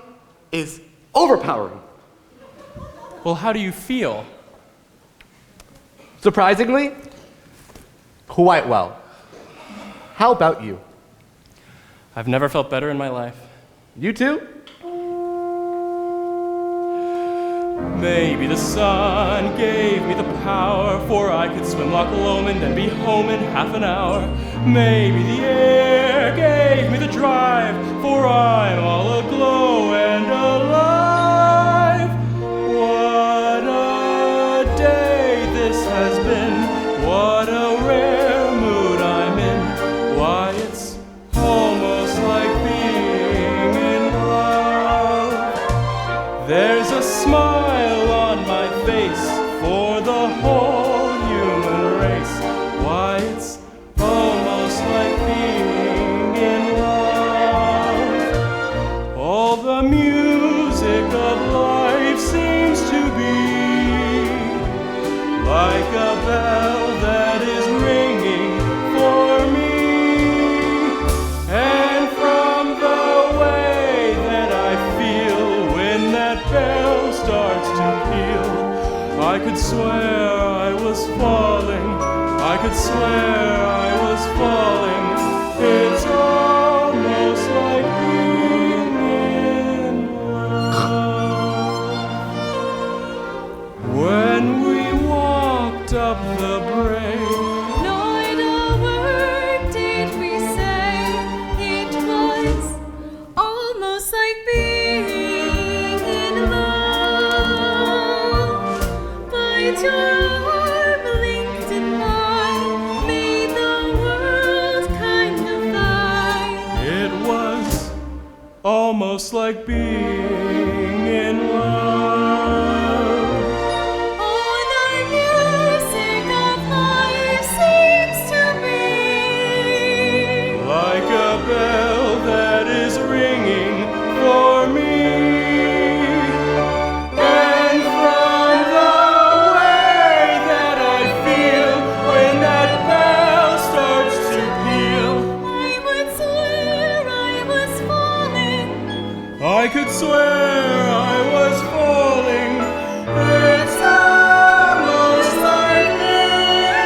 is overpowering. Well, how do you feel? Surprisingly, quite well. How about you? I've never felt better in my life. You too? Maybe the sun gave me the power, for I could swim Loch Lomond and be home in half an hour. Maybe the air gave me the drive, for I'm all aglow and alive. What a day this has been, what a rare mood I'm in. Why, it's almost like being in love. There's a smile on my face for the whole human race. Why, it's almost like being in love. All the music of life seems to be like a bell that is ringing for me. And from the way that I feel when that bell starts to peal, I could swear I was falling. I could swear I was falling. It's almost like being in love. When we walked up the brae, Not a word did we say. It was almost like being in love. But your arm linked in mine made the world kind of fine. it was almost like being in love. All the music of life seems to be Like a bell that is ringing for me. And from the way that I feel when that bell starts to peal, I would swear I was falling. I could swear I was falling. It's almost like being in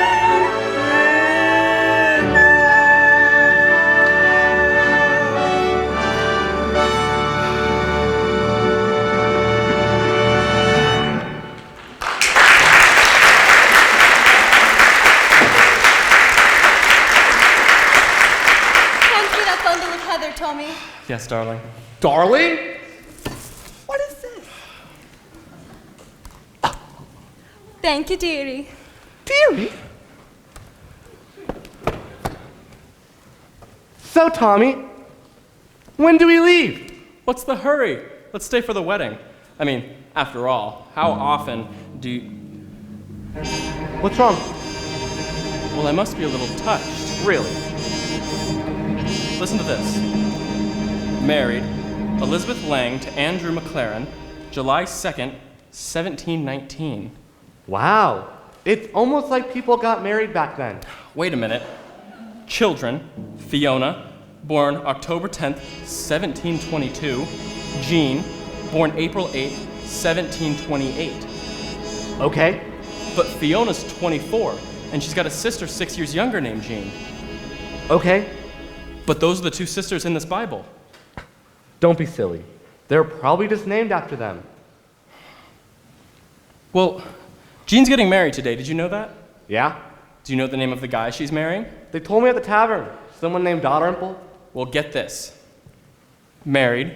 Hand me that bundle of heather, Tommy. Yes, darling. Darling? What is this? Thank you, dearie. Dearie? So, Tommy, when do we leave? What's the hurry? Let's stay for the wedding. I mean, after all, how often do you... What's wrong? Well, I must be a little touched. Really? Listen to this. Married, Elizabeth Lang to Andrew McLaren, July 2nd, 1719. Wow. It's almost like people got married back then. Wait a minute. Children, Fiona, born October 10th, 1722. Jean, born April 8th, 1728. Okay. But Fiona's 24, and she's got a sister 6 years younger named Jean. Okay. But those are the two sisters in this Bible. Don't be silly. They're probably just named after them. Well, Jean's getting married today. Did you know that? Yeah? Do you know the name of the guy she's marrying? They told me at the tavern. Someone named Dalrymple. Well, get this. Married,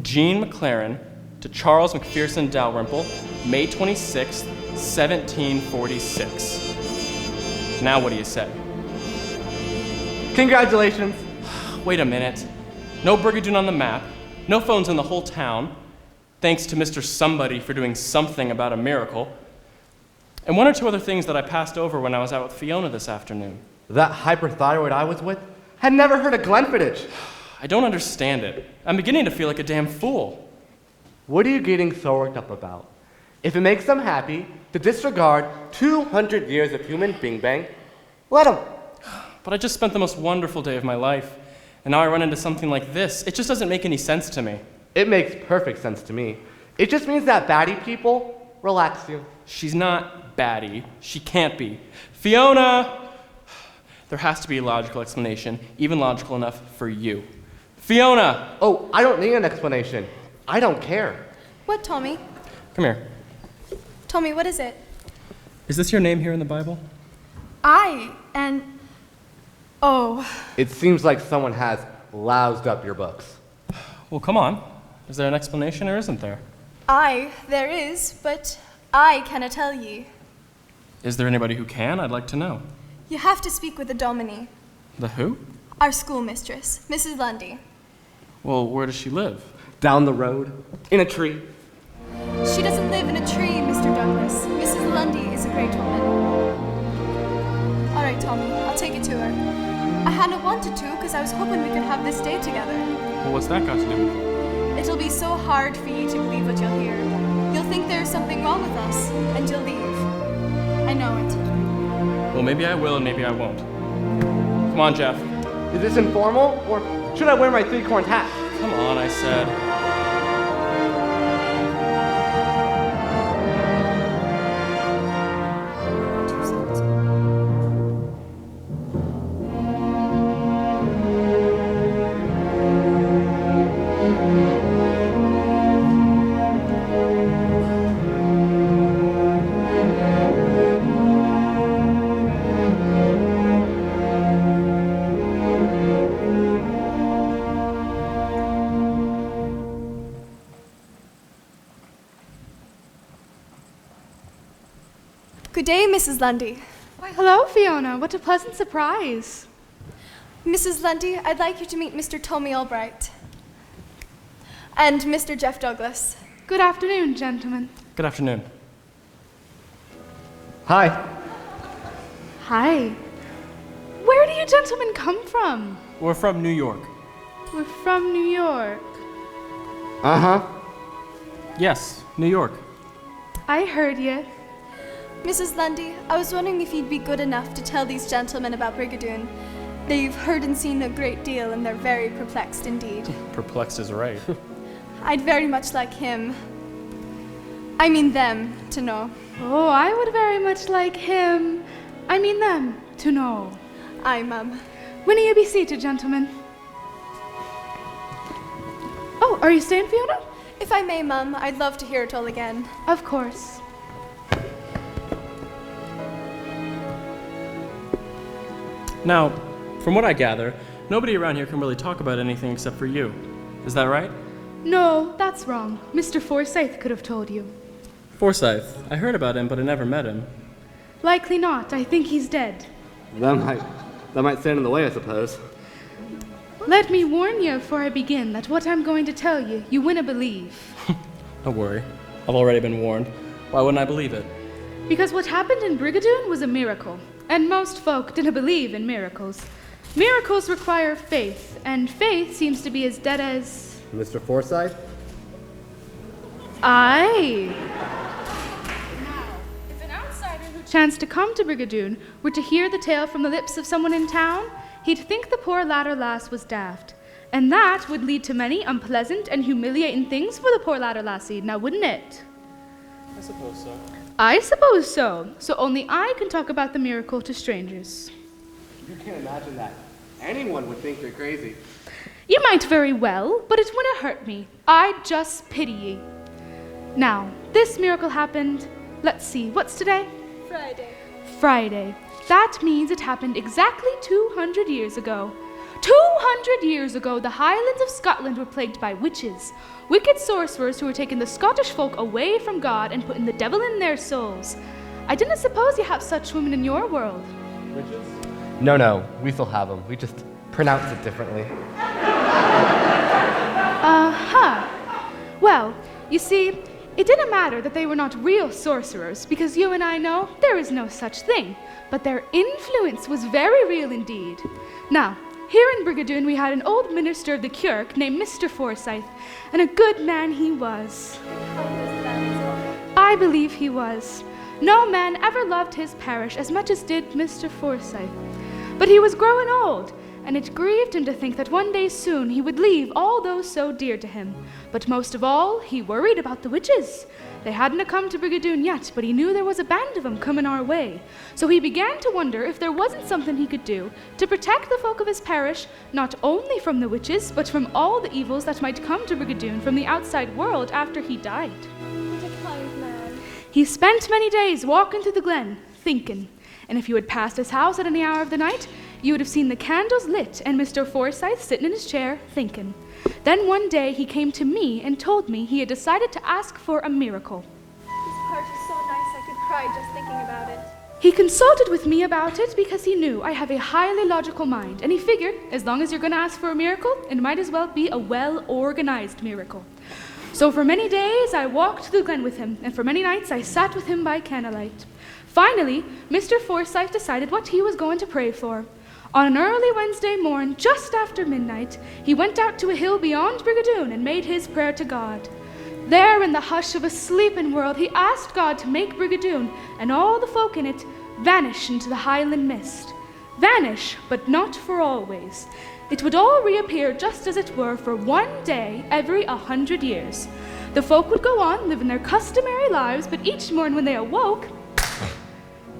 Jean McLaren to Charles McPherson Dalrymple, May 26, 1746. Now what do you say? Congratulations. Wait a minute. No Brigadoon on the map, no phones in the whole town, thanks to Mr. Somebody for doing something about a miracle, and one or two other things that I passed over when I was out with Fiona this afternoon. That hyperthyroid I was with had never heard of Glenfiddich. I don't understand it. I'm beginning to feel like a damn fool. What are you getting so worked up about? If it makes them happy to disregard 200 years of human bing bang, let them. But I just spent the most wonderful day of my life, and now I run into something like this. It just doesn't make any sense to me. It makes perfect sense to me. It just means that batty people relax you. She's not batty. She can't be. Fiona! There has to be a logical explanation, even logical enough for you. Fiona! Oh, I don't need an explanation. I don't care. What, Tommy? Come here. Tommy, what is it? Is this your name here in the Bible? Oh. It seems like someone has loused up your books. Well, come on. Is there an explanation or isn't there? There is, but I cannot tell ye. Is there anybody who can? I'd like to know. You have to speak with the Dominie, The who? our schoolmistress, Mrs. Lundy. Well, where does she live? Down the road, in a tree. She doesn't live in a tree, Mr. Douglas. Mrs. Lundy is a great woman. All right, Tommy, I'll take you to her. I hadn't wanted to because I was hoping we could have this day together. Well, what's that got to do with it? It'll be so hard for you to believe what you'll hear. You'll think there's something wrong with us, and you'll leave. I know it. Well, maybe I will and maybe I won't. Come on, Jeff. Is this informal, or should I wear my three-corned hat? Come on, I said. Good day, Mrs. Lundy. Why, hello, Fiona. What a pleasant surprise. Mrs. Lundy, I'd like you to meet Mr. Tommy Albright and Mr. Jeff Douglas. Good afternoon, gentlemen. Good afternoon. Hi. Hi. Where do you gentlemen come from? We're from New York. We're from New York. Uh-huh. Yes, New York. I heard you. Mrs. Lundy, I was wondering if you'd be good enough to tell these gentlemen about Brigadoon. They've heard and seen a great deal, and they're very perplexed indeed. Perplexed is right. I'd very much like them, to know. Oh, I would very much like them, to know. Aye, ma'am. Winna you be seated, gentlemen? Oh, are you staying, Fiona? If I may, ma'am, I'd love to hear it all again. Of course. Now, from what I gather, nobody around here can really talk about anything except for you. Is that right? No, that's wrong. Mr. Forsyth could have told you. Forsyth. I heard about him, but I never met him. Likely not. I think he's dead. That might stand in the way, I suppose. Let me warn you before I begin that what I'm going to tell you, you winna believe. Don't worry. I've already been warned. Why wouldn't I believe it? Because what happened in Brigadoon was a miracle, and most folk didn't believe in miracles. Miracles require faith, and faith seems to be as dead as... Mr. Forsyth? Aye. Now, if an outsider who chanced to come to Brigadoon were to hear the tale from the lips of someone in town, he'd think the poor ladder lass was daft. And that would lead to many unpleasant and humiliating things for the poor ladder lassie, now wouldn't it? I suppose so. I suppose so. So only I can talk about the miracle to strangers. You can't imagine that. Anyone would think you're crazy. You might very well, but it wouldn't hurt me. I'd just pity ye. Now, this miracle happened, let's see, what's today? Friday. Friday. That means it happened exactly 200 years ago. 200 years ago, the Highlands of Scotland were plagued by witches, wicked sorcerers who were taking the Scottish folk away from God and putting the devil in their souls. I didn't suppose you have such women in your world. Witches? No, we still have them. We just pronounce it differently. Well, you see, it didn't matter that they were not real sorcerers, because you and I know there is no such thing, but their influence was very real indeed. Now, here in Brigadoon we had an old minister of the kirk named Mr. Forsyth, and a good man he was. I believe he was. No man ever loved his parish as much as did Mr. Forsyth. But he was growing old, and it grieved him to think that one day soon he would leave all those so dear to him. But most of all, he worried about the witches. They hadn't come to Brigadoon yet, but he knew there was a band of them coming our way. So he began to wonder if there wasn't something he could do to protect the folk of his parish, not only from the witches, but from all the evils that might come to Brigadoon from the outside world after he died. What a kind man. He spent many days walking through the glen, thinking. And if you had passed his house at any hour of the night, you would have seen the candles lit and Mr. Forsyth sitting in his chair, thinking. Then one day he came to me and told me he had decided to ask for a miracle. This part is so nice I could cry just thinking about it. He consulted with me about it because he knew I have a highly logical mind, and he figured as long as you're going to ask for a miracle, it might as well be a well-organized miracle. So for many days I walked through the glen with him, and for many nights I sat with him by candlelight. Finally, Mr. Forsyth decided what he was going to pray for. On an early Wednesday morn, just after midnight, he went out to a hill beyond Brigadoon and made his prayer to God. There, in the hush of a sleeping world, he asked God to make Brigadoon and all the folk in it vanish into the highland mist. Vanish, but not for always. It would all reappear just as it were for one day every 100 years. The folk would go on living their customary lives, but each morn when they awoke,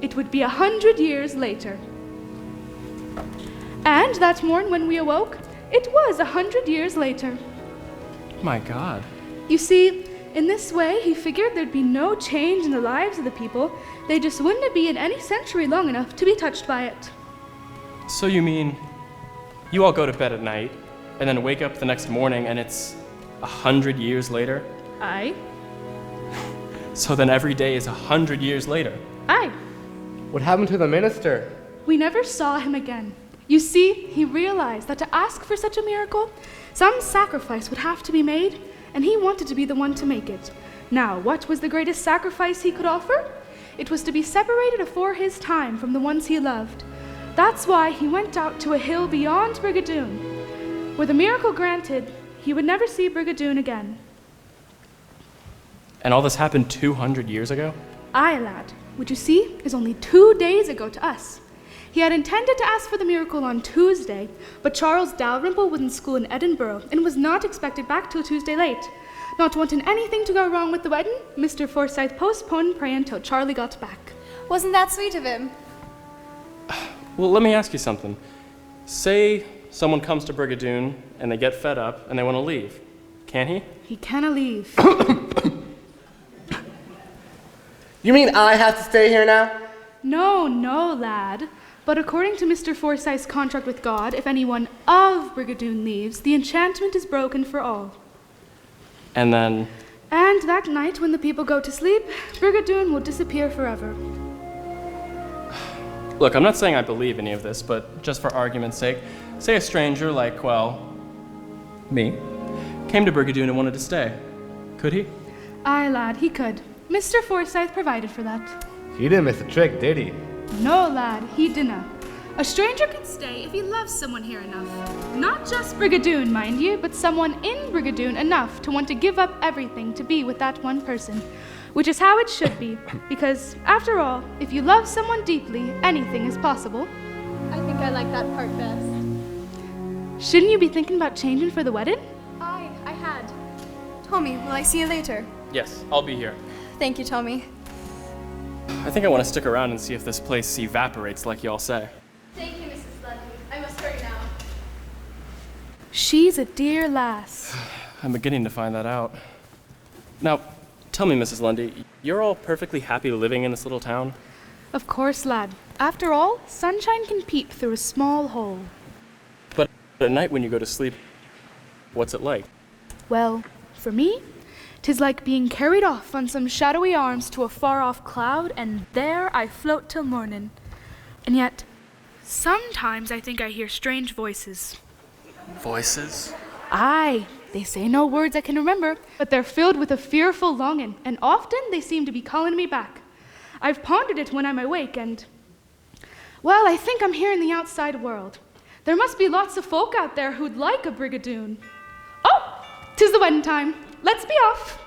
it would be 100 years later. And that morn when we awoke, it was 100 years later. My God. You see, in this way, he figured there'd be no change in the lives of the people. They just wouldn't be in any century long enough to be touched by it. So you mean you all go to bed at night and then wake up the next morning and it's 100 years later? Aye. So then every day is 100 years later? Aye. What happened to the minister? We never saw him again. You see, he realized that to ask for such a miracle, some sacrifice would have to be made, and he wanted to be the one to make it. Now, what was the greatest sacrifice he could offer? It was to be separated afore his time from the ones he loved. That's why he went out to a hill beyond Brigadoon. Were the miracle granted, he would never see Brigadoon again. And all this happened 200 years ago? Aye, lad, which you see is only 2 days ago to us. He had intended to ask for the miracle on Tuesday, but Charles Dalrymple was in school in Edinburgh and was not expected back till Tuesday late. Not wanting anything to go wrong with the wedding, Mr. Forsyth postponed praying till Charlie got back. Wasn't that sweet of him? Well, let me ask you something. Say someone comes to Brigadoon and they get fed up and they want to leave. Can he? He canna leave. You mean I have to stay here now? No, lad. But according to Mr. Forsyth's contract with God, if anyone of Brigadoon leaves, the enchantment is broken for all. And then? And that night, when the people go to sleep, Brigadoon will disappear forever. Look, I'm not saying I believe any of this, but just for argument's sake, say a stranger like, well, me, came to Brigadoon and wanted to stay. Could he? Aye, lad, he could. Mr. Forsyth provided for that. He didn't miss a trick, did he? No, lad, he didn't. A stranger can stay if he loves someone here enough. Not just Brigadoon, mind you, but someone in Brigadoon enough to want to give up everything to be with that one person. Which is how it should be, because, after all, if you love someone deeply, anything is possible. I think I like that part best. Shouldn't you be thinking about changing for the wedding? Aye, I had. Tommy, will I see you later? Yes, I'll be here. Thank you, Tommy. I think I want to stick around and see if this place evaporates like y'all say. Thank you, Mrs. Lundy. I must hurry now. She's a dear lass. I'm beginning to find that out. Now, tell me, Mrs. Lundy, you're all perfectly happy living in this little town? Of course, lad. After all, sunshine can peep through a small hole. But at night when you go to sleep, what's it like? Well, for me, 'tis like being carried off on some shadowy arms to a far-off cloud, and there I float till morning. And yet, sometimes I think I hear strange voices. Voices? Aye, they say no words I can remember, but they're filled with a fearful longing, and often they seem to be calling me back. I've pondered it when I'm awake, and, well, I think I'm here in the outside world. There must be lots of folk out there who'd like a Brigadoon. Oh, 'tis the wedding time. Let's be off.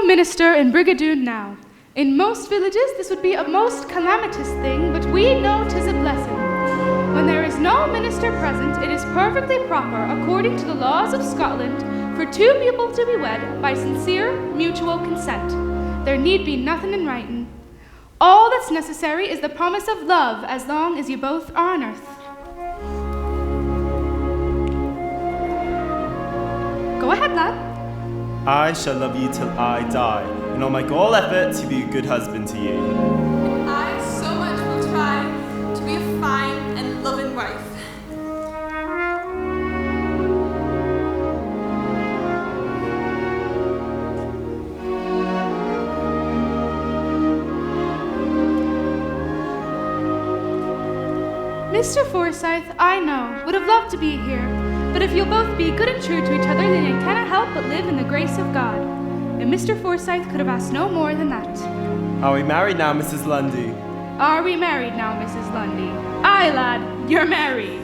Minister in Brigadoon now. In most villages, this would be a most calamitous thing, but we know 'tis a blessing. When there is no minister present, it is perfectly proper, according to the laws of Scotland, for two people to be wed by sincere mutual consent. There need be nothing in writing. All that's necessary is the promise of love as long as you both are on earth. Go ahead, lad. I shall love you till I die, and I'll make all effort to be a good husband to you. I so much will try to be a fine and loving wife. Mr. Forsyth, I know, would have loved to be here, but if you'll both be good and true to each other, then you cannot help but live in the grace of God. And Mr. Forsyth could have asked no more than that. Are we married now, Mrs. Lundy? Are we married now, Mrs. Lundy? Aye, lad, you're married.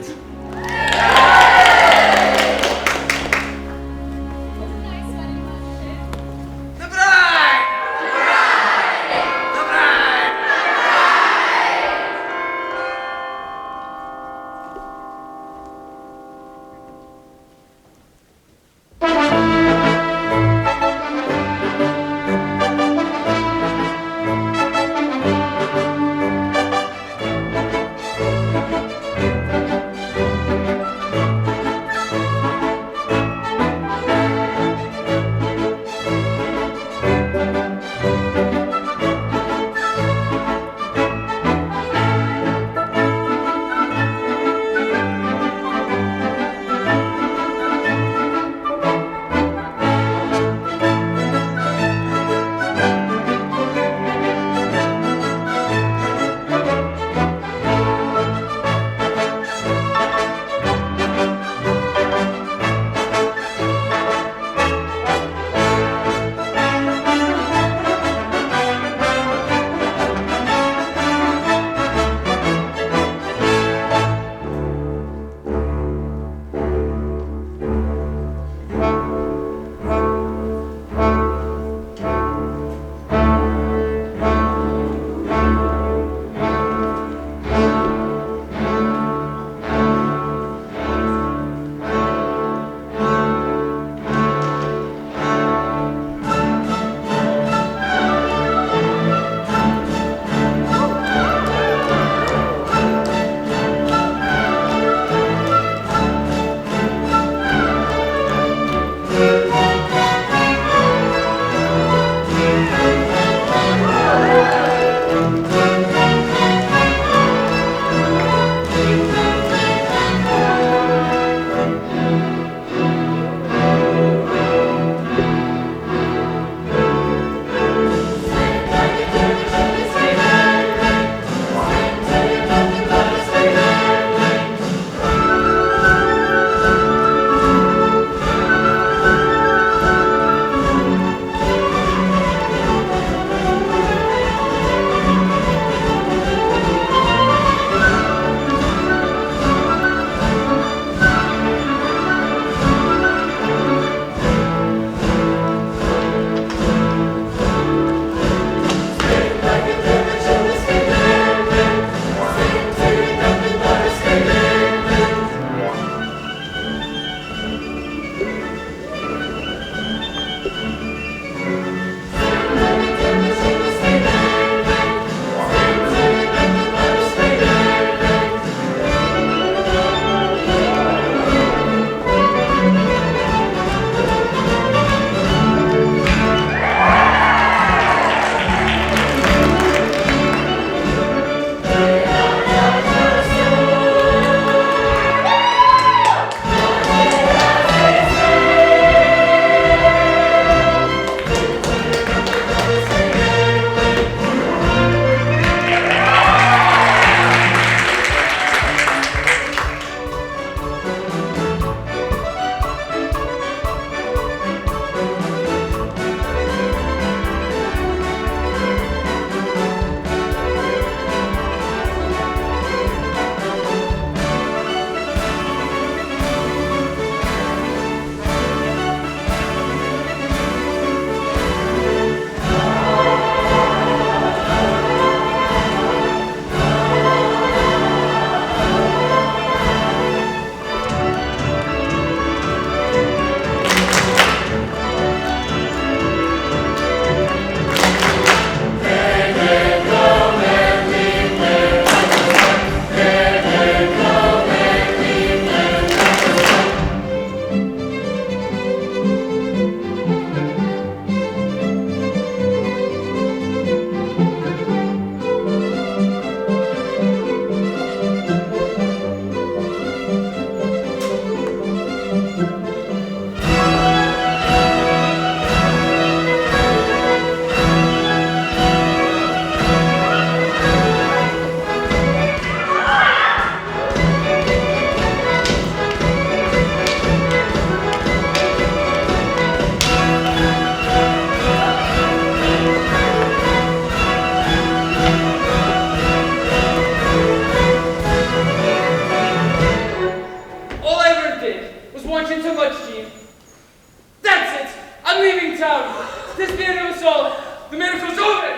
out. This the end of us all. The miracle's over.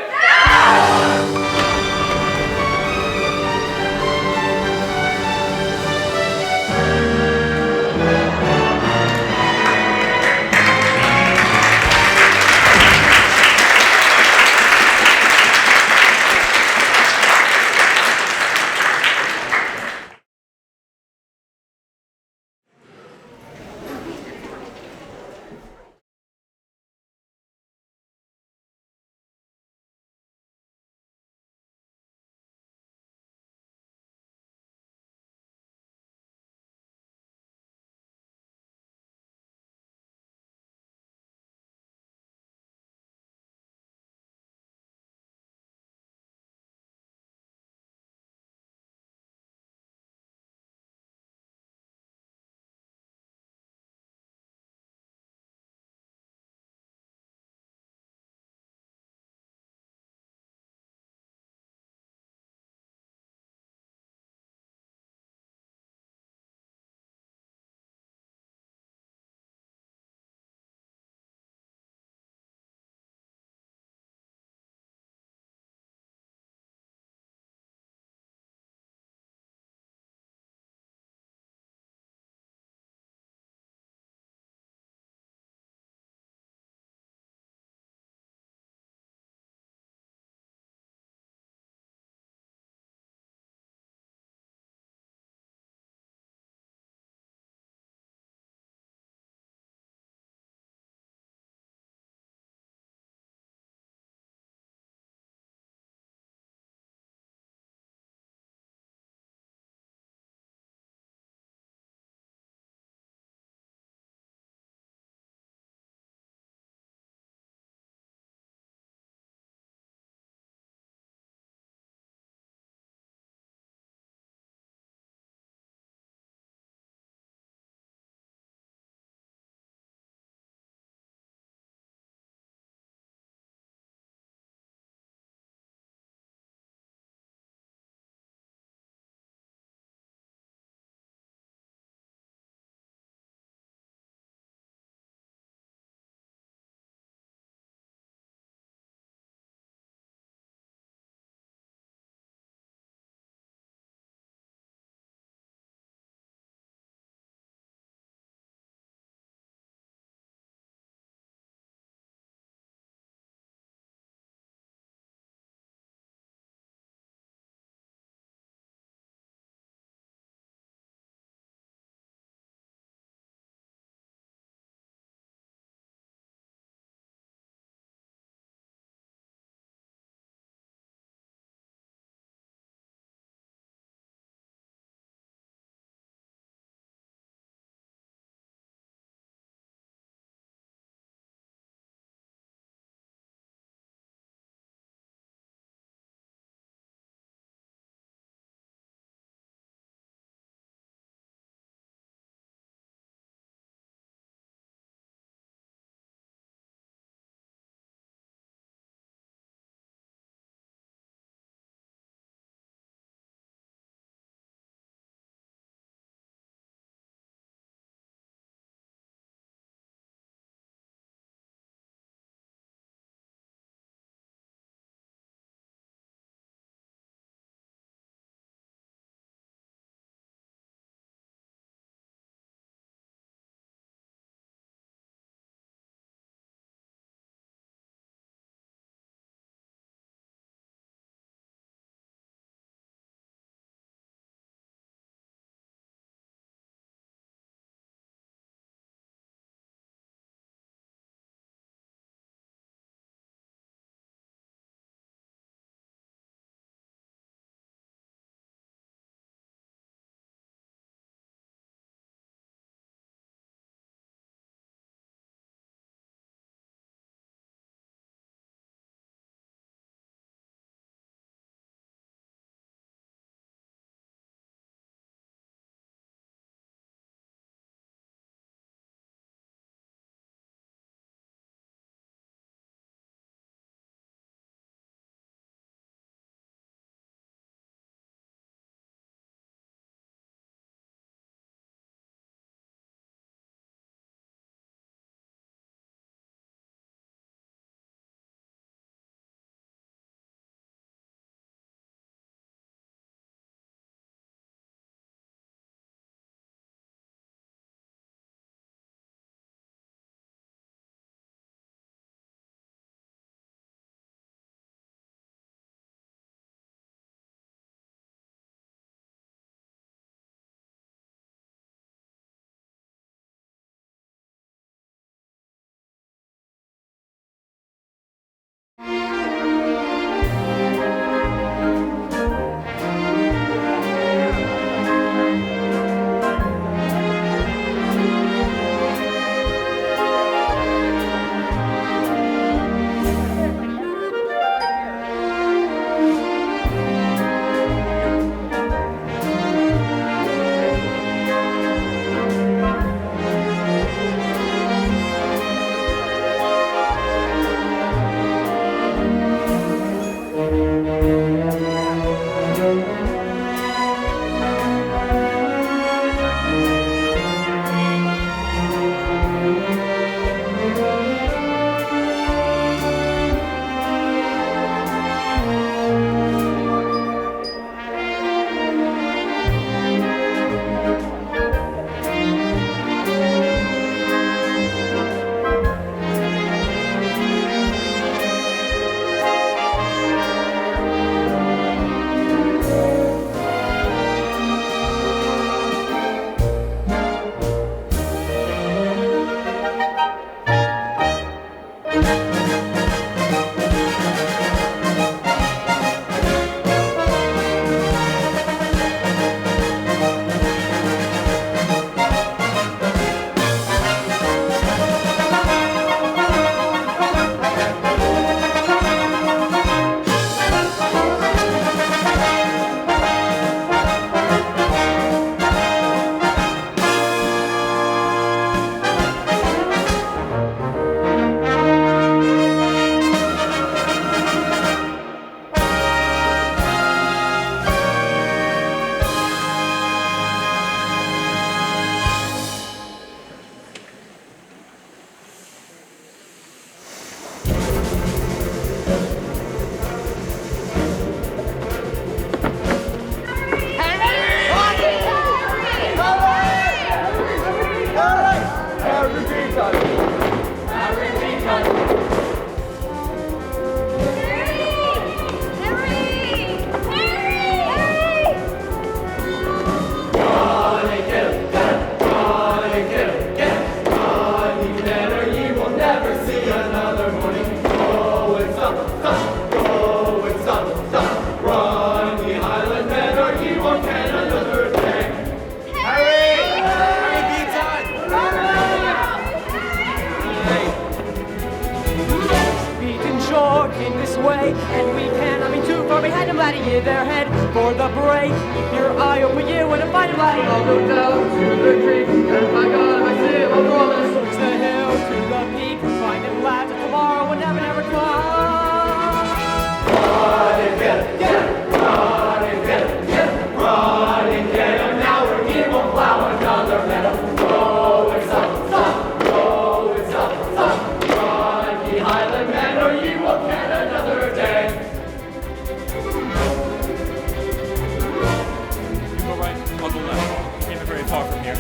see another morning. Go and stop, stop, go and stop, stop. Run, ye Highland men, or ye won't get another day. Harry! Harry, be done! Beaten short in this way, and we cannot be too far behind them, laddie, in their head for the break. Keep your eye open, you want to find him, laddie. I'll go down to the creek, and by God, if I see him, I'll go on this. To the hill, to the peak, find him, lads, and tomorrow will never, never come. Run and get him, run and get him, run and get him. Now or he won't plow another meadow. Go and stop, stop, go and stop, stop. Run, ye Highland men, or ye will get another day. You go right, I'll go left. Can't be very far from here.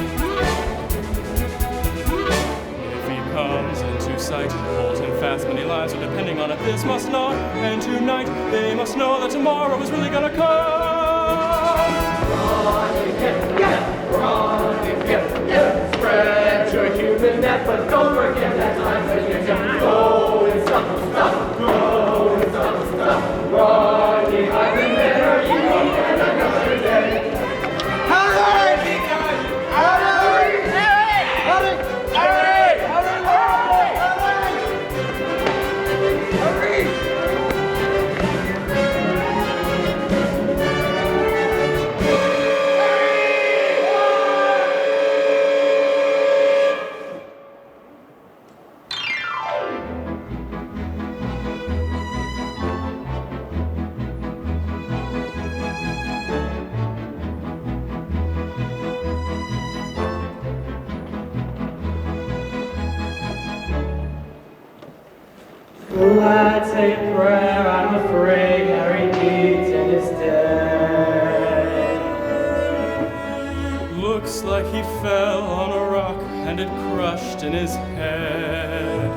If he comes into sight, hold him fast. Many lives are depending on it. This must not end tonight. They must know that tomorrow is really gonna come. Run and get him, run and get him. Spread your human net, but don't forget that time that you can go and stop, stop, go and stop, stop. Run, ye Highland men, or ye won't get another day. Harry! Harry! Harry! Harry! Harry! Harry! Let's say a prayer, I'm afraid Harry Beaton is dead. Looks like he fell on a rock and it crushed in his head.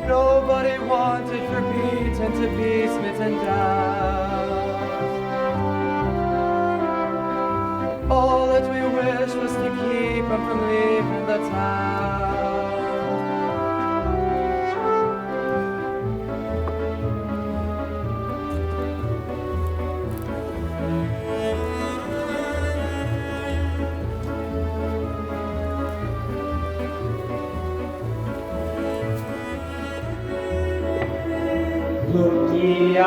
Nobody wanted for Beaton to be smitten down. All that we wished was to keep him from leaving the town. Look ye, I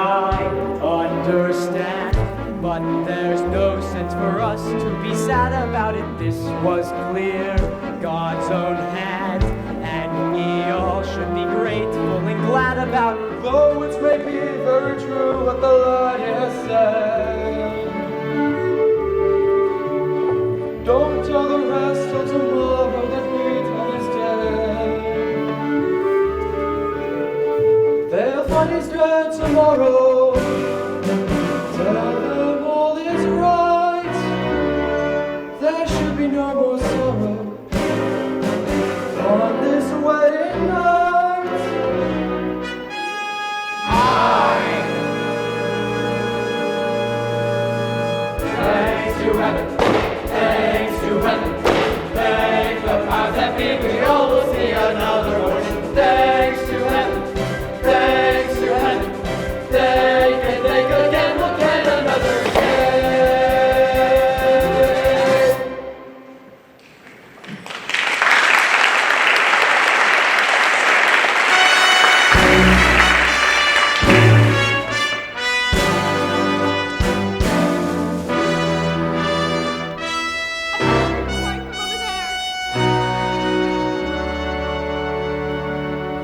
understand, but there's no sense for us to be sad about it. This was clear, God's own hand, and ye all should be grateful and glad about it. Though it may be very true what the Lord has said. Don't tell the rest till tomorrow that Beaton is dead. They'll find he's dead tomorrow. Tell them all is right. There should be no more sorrow on this wedding night. Thanks to heaven, thanks to heaven, thank the powers that be, we all will see another morning. Thanks to heaven, thanks to heaven, thank and thank again, we'll get another day.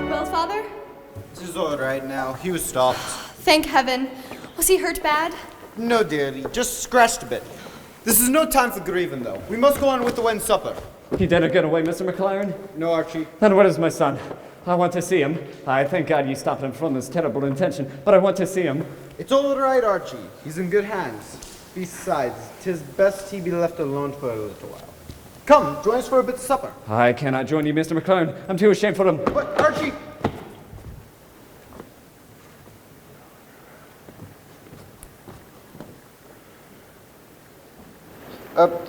Well, Father? This is all right now. He was stopped. Thank heaven. Was he hurt bad? No, dearie, just scratched a bit. This is no time for grieving, though. We must go on with the wedding supper. He didn't get away, Mr. McLaren? No, Archie. Then what is my son? I want to see him. I thank God you stopped him from this terrible intention, but I want to see him. It's all right, Archie. He's in good hands. Besides, 'tis best he be left alone for a little while. Come, join us for a bit of supper. I cannot join you, Mr. McLaren. I'm too ashamed for him. But, Archie!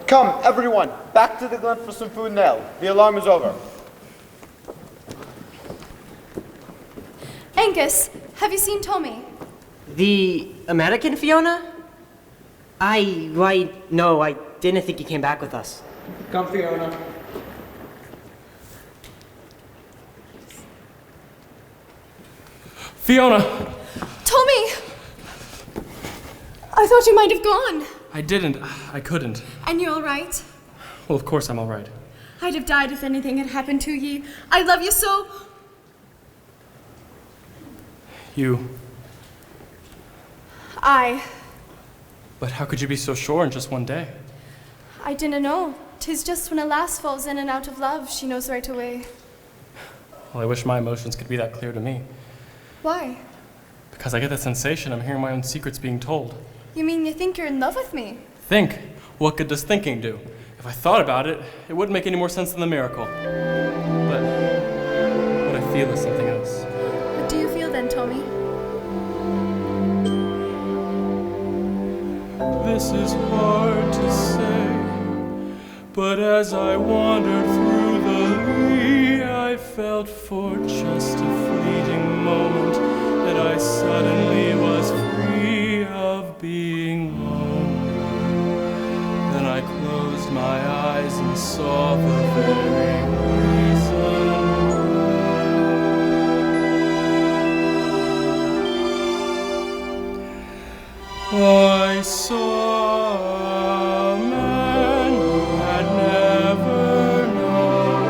Come, everyone, back to the glen for some food and ale. The alarm is over. Angus, have you seen Tommy? The American Fiona? No, I didn't think he came back with us. Come, Fiona. Fiona! Tommy! I thought you might have gone. I didn't. I couldn't. And you're all right? Well, of course I'm all right. I'd have died if anything had happened to ye. I love you so. You. But how could you be so sure in just one day? I didn't know. 'Tis just when a lass falls in and out of love, she knows right away. Well, I wish my emotions could be that clear to me. Why? Because I get the sensation I'm hearing my own secrets being told. You mean you think you're in love with me? Think? What good does thinking do? If I thought about it, it wouldn't make any more sense than the miracle. But what I feel is something else. What do you feel then, Tommy? This is hard to say, but as I wandered through the Lee, I felt for just a fleeting moment that I suddenly was free of being lonely. Then I closed my eyes and saw the very reason. I saw a man who had never known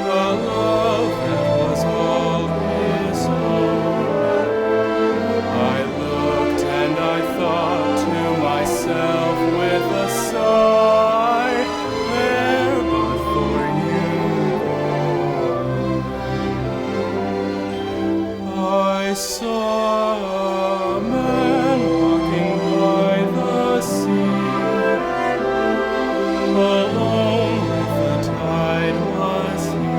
a love that was all his own. I looked and I thought to myself with a sigh, there but for you go. I saw a man walking by the sea, alone with the tide was he.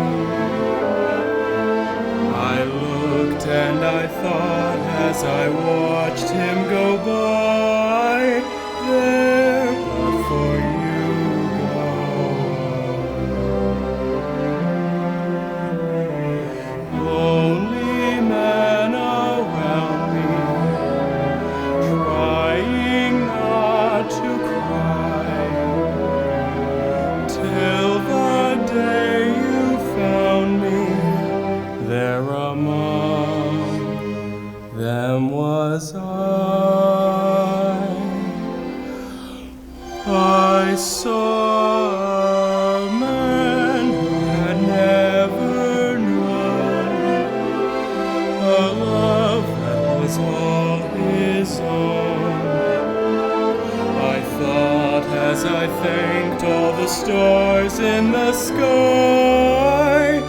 I looked and I thought as I watched him go by, there but for you go. Lonely men around me, trying not to cry, till the day you found me, there among them was I saw a man who had never known a love that was all his own. I thought as I thanked all the stars in the sky,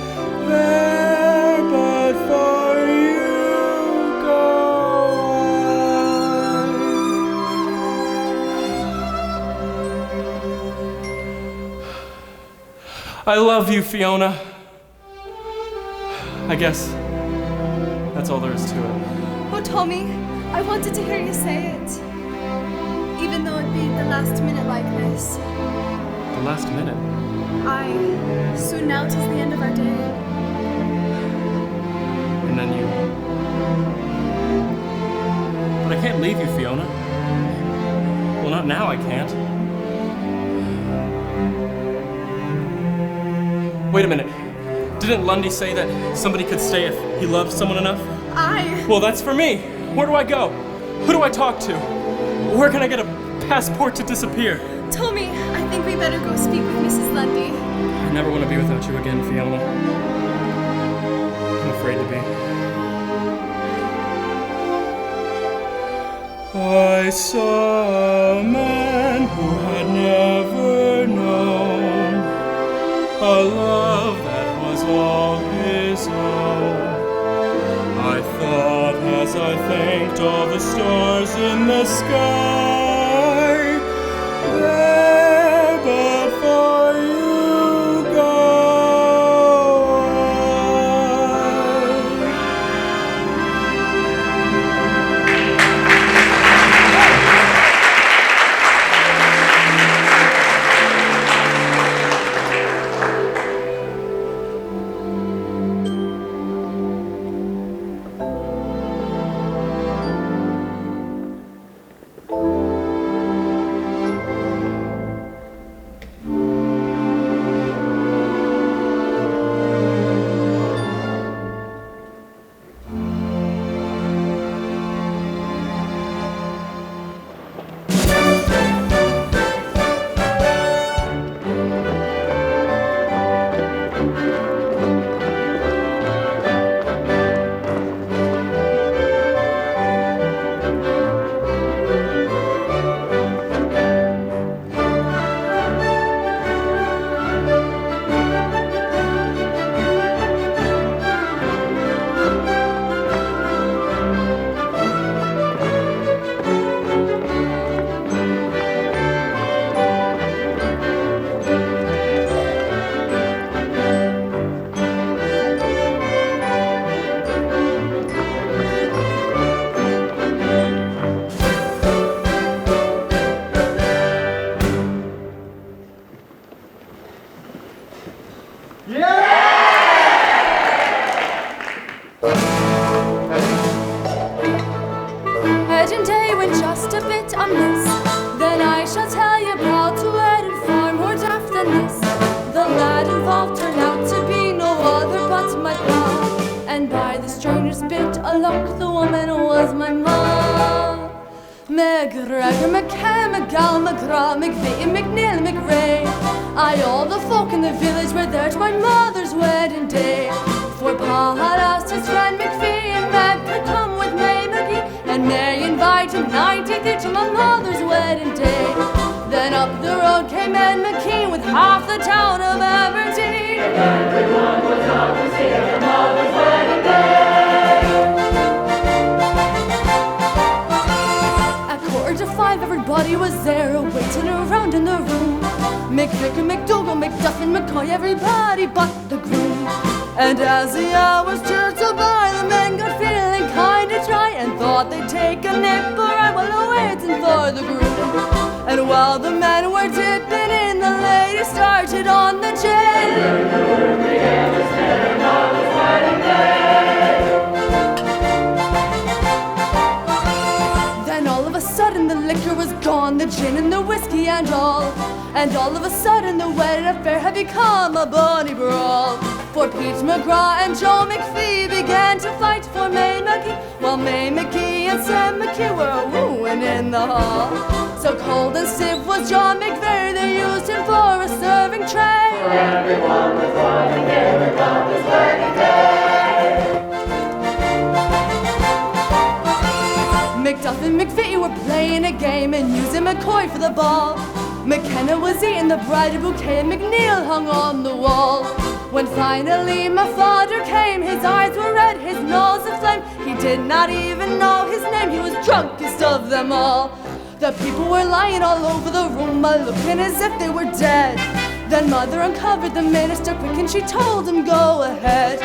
there but for you go I love you, Fiona. I guess that's all there is to it. Oh, Tommy, I wanted to hear you say it. Even though it'd be the last minute like this. The last minute? Soon now 'tis the end of our day. And then you... But I can't leave you, Fiona. Well, not now, I can't. Wait a minute. Didn't Lundy say that somebody could stay if he loved someone enough? Well, that's for me. Where do I go? Who do I talk to? Where can I get a passport to disappear? Tommy, I think we better go speak with Mrs. Lundy. I never want to be without you again, Fiona. I'm afraid to be. I saw a man who had never known a love that was all his own. I thought as I thanked all the stars in the sky, there but for you go look, the woman was my mom. McGregor, McCann, McGowan, McGraw, McVeigh, McNeil, McRae. All the folk in the village were there to my mother's wedding day. For Pa had asked his friend McPhee and Mac could come with May McGee, and Mary invited 93 to my mother's wedding day. Then up the road came Ed McKee with half the town of Aberdeen. And everyone was out to see their mother's wedding day. At 4:45 everybody was there, waiting around in the room. McVicker, McDougall, McDuffin, McCoy, everybody but the groom. And as the hours turtled by, the men got feeling kinda dry and thought they'd take a nip, but I was waiting for the groom. And while the men were dipping in, the ladies started on the gin. Then all of a sudden the liquor was gone, the gin and the whiskey and all. And all of a sudden the wedding affair had become a bonny brawl. For Pete McGraw and Joe McPhee began to fight for May McGee, while May McGee and Sam McKee were wooing in the hall. So cold and stiff was John McVeigh, they used him for a serving tray. For everyone was wanting their mother's wedding day. McDuff and McVeigh were playing a game and using McCoy for the ball. McKenna was eating the bridal bouquet and McNeil hung on the wall. When finally my father came, his eyes were red, his nose aflame. He did not even know his name, he was drunkest of them all. The people were lying all over the room, looking as if they were dead. Then Mother uncovered the minister quick and she told him go ahead.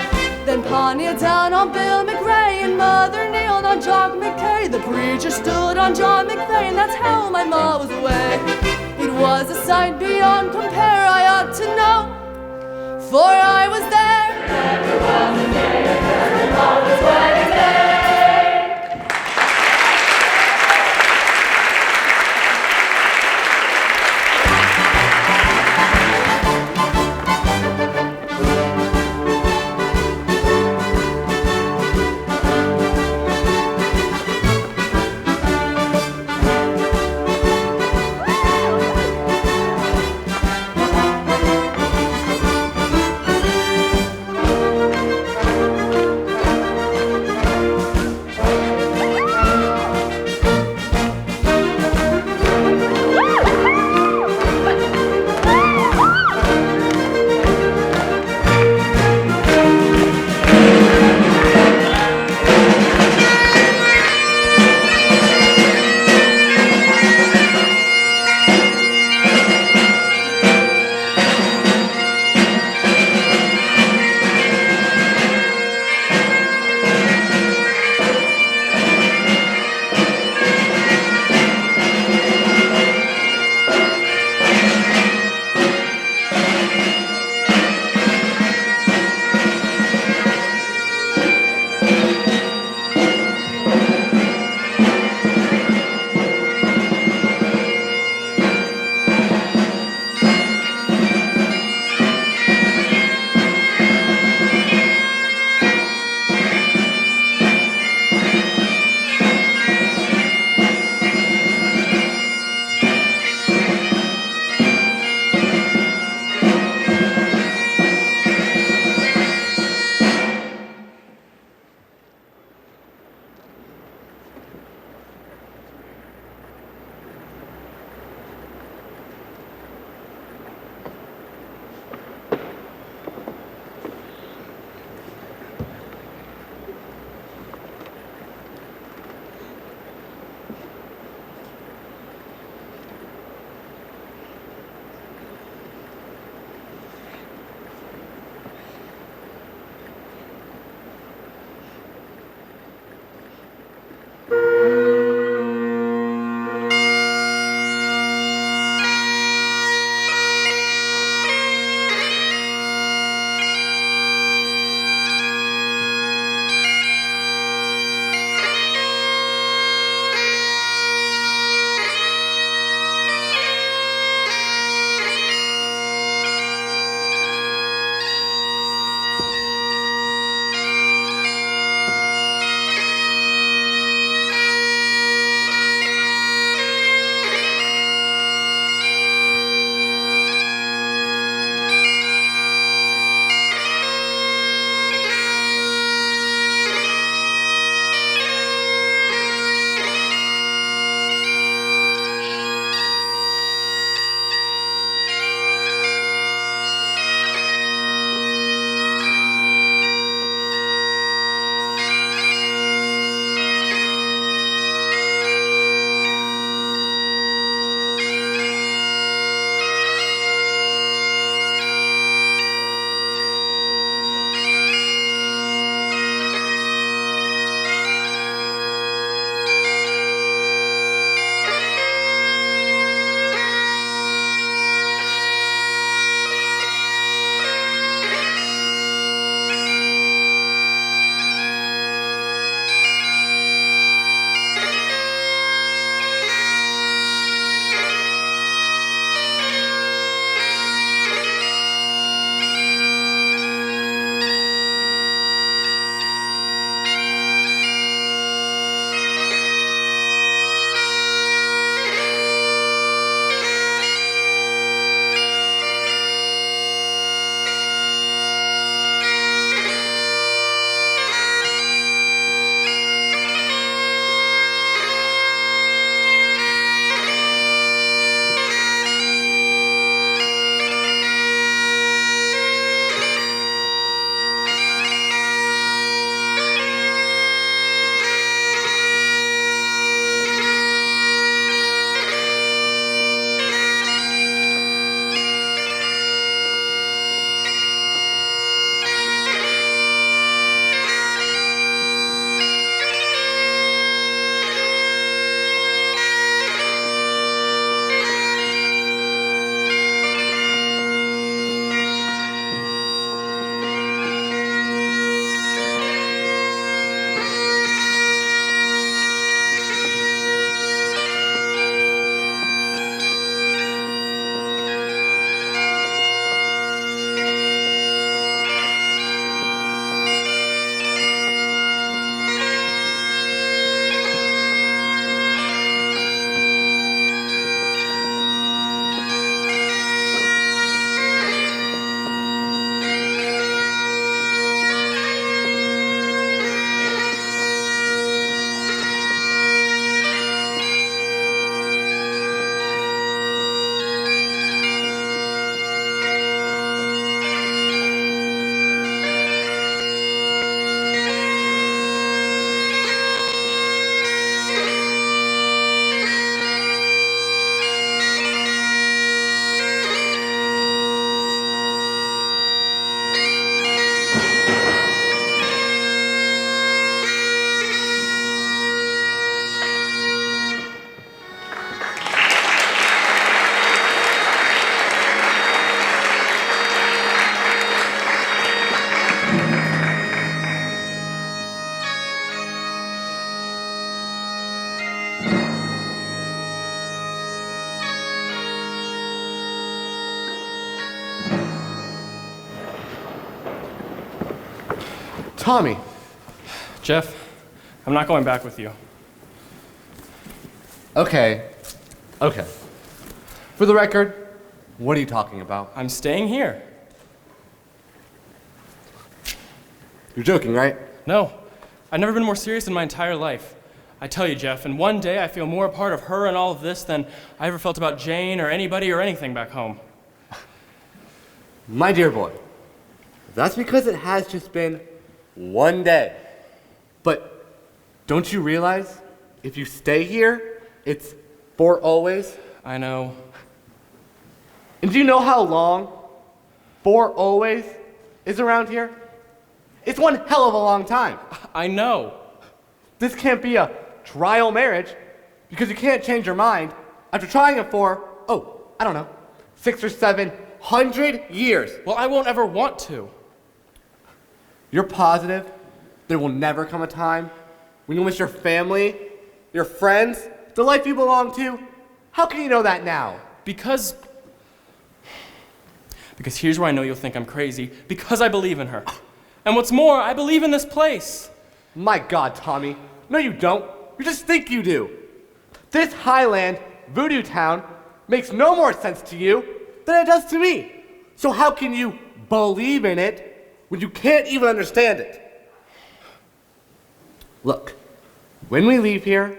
Then Pa kneeled down on Bill McRae and Mother kneeled on Jock McKay. The preacher stood on John McVeigh and that's how my ma was away. It was a sight beyond compare, I ought to know, for I was there. Everyone was there, everyone was wedding day. Tommy. Jeff, I'm not going back with you. Okay. For the record, what are you talking about? I'm staying here. You're joking, right? No, I've never been more serious in my entire life. I tell you, Jeff, and one day I feel more a part of her and all of this than I ever felt about Jane or anybody or anything back home. My dear boy, that's because it has just been one day. But don't you realize if you stay here, it's for always? I know. And do you know how long for always is around here? It's one hell of a long time. I know. This can't be a trial marriage because you can't change your mind after trying it for, 600 or 700 years. Well, I won't ever want to. You're positive there will never come a time when you'll miss your family, your friends, the life you belong to? How can you know that now? Because here's where I know you'll think I'm crazy. Because I believe in her. And what's more, I believe in this place. My God, Tommy. No, you don't. You just think you do. This Highland voodoo town makes no more sense to you than it does to me. So how can you believe in it when you can't even understand it? Look, when we leave here,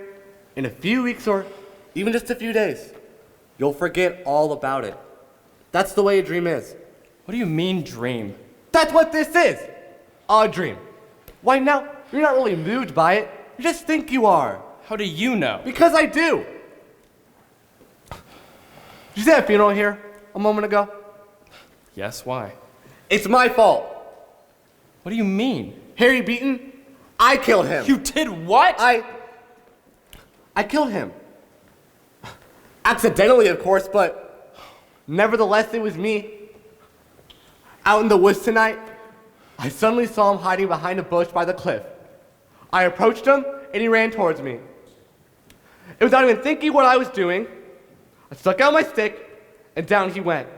in a few weeks or even just a few days, you'll forget all about it. That's the way a dream is. What do you mean, dream? That's what this is. A dream. Why now, you're not really moved by it. You just think you are. How do you know? Because I do. Did you see that funeral here a moment ago? Yes, why? It's my fault. What do you mean? Harry Beaton, I killed him. You did what? I killed him. Accidentally, of course, but nevertheless, it was me. Out in the woods tonight, I suddenly saw him hiding behind a bush by the cliff. I approached him, and he ran towards me. And without even thinking what I was doing, I stuck out my stick, and down he went.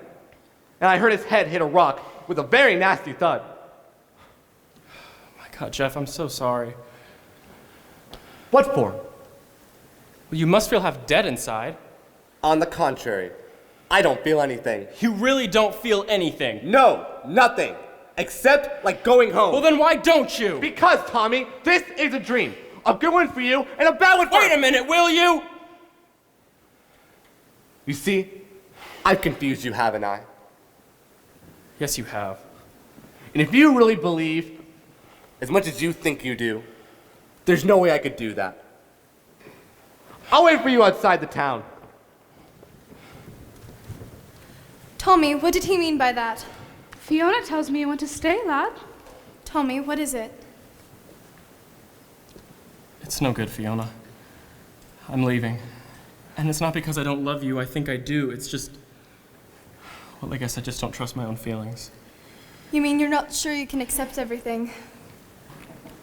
And I heard his head hit a rock with a very nasty thud. My God, Jeff, I'm so sorry. What for? Well, you must feel half dead inside. On the contrary, I don't feel anything. You really don't feel anything? No, nothing. Except like going home. Well, then why don't you? Because, Tommy, this is a dream. A good one for you and a bad one for... Wait a minute, will you? You see, I've confused you, haven't I? Yes, you have. And if you really believe, as much as you think you do, there's no way I could do that. I'll wait for you outside the town. Tommy, what did he mean by that? Fiona tells me you want to stay, lad. Tommy, what is it? It's no good, Fiona. I'm leaving. And it's not because I don't love you. I think I do. It's just... Well, I guess I just don't trust my own feelings. You mean you're not sure you can accept everything?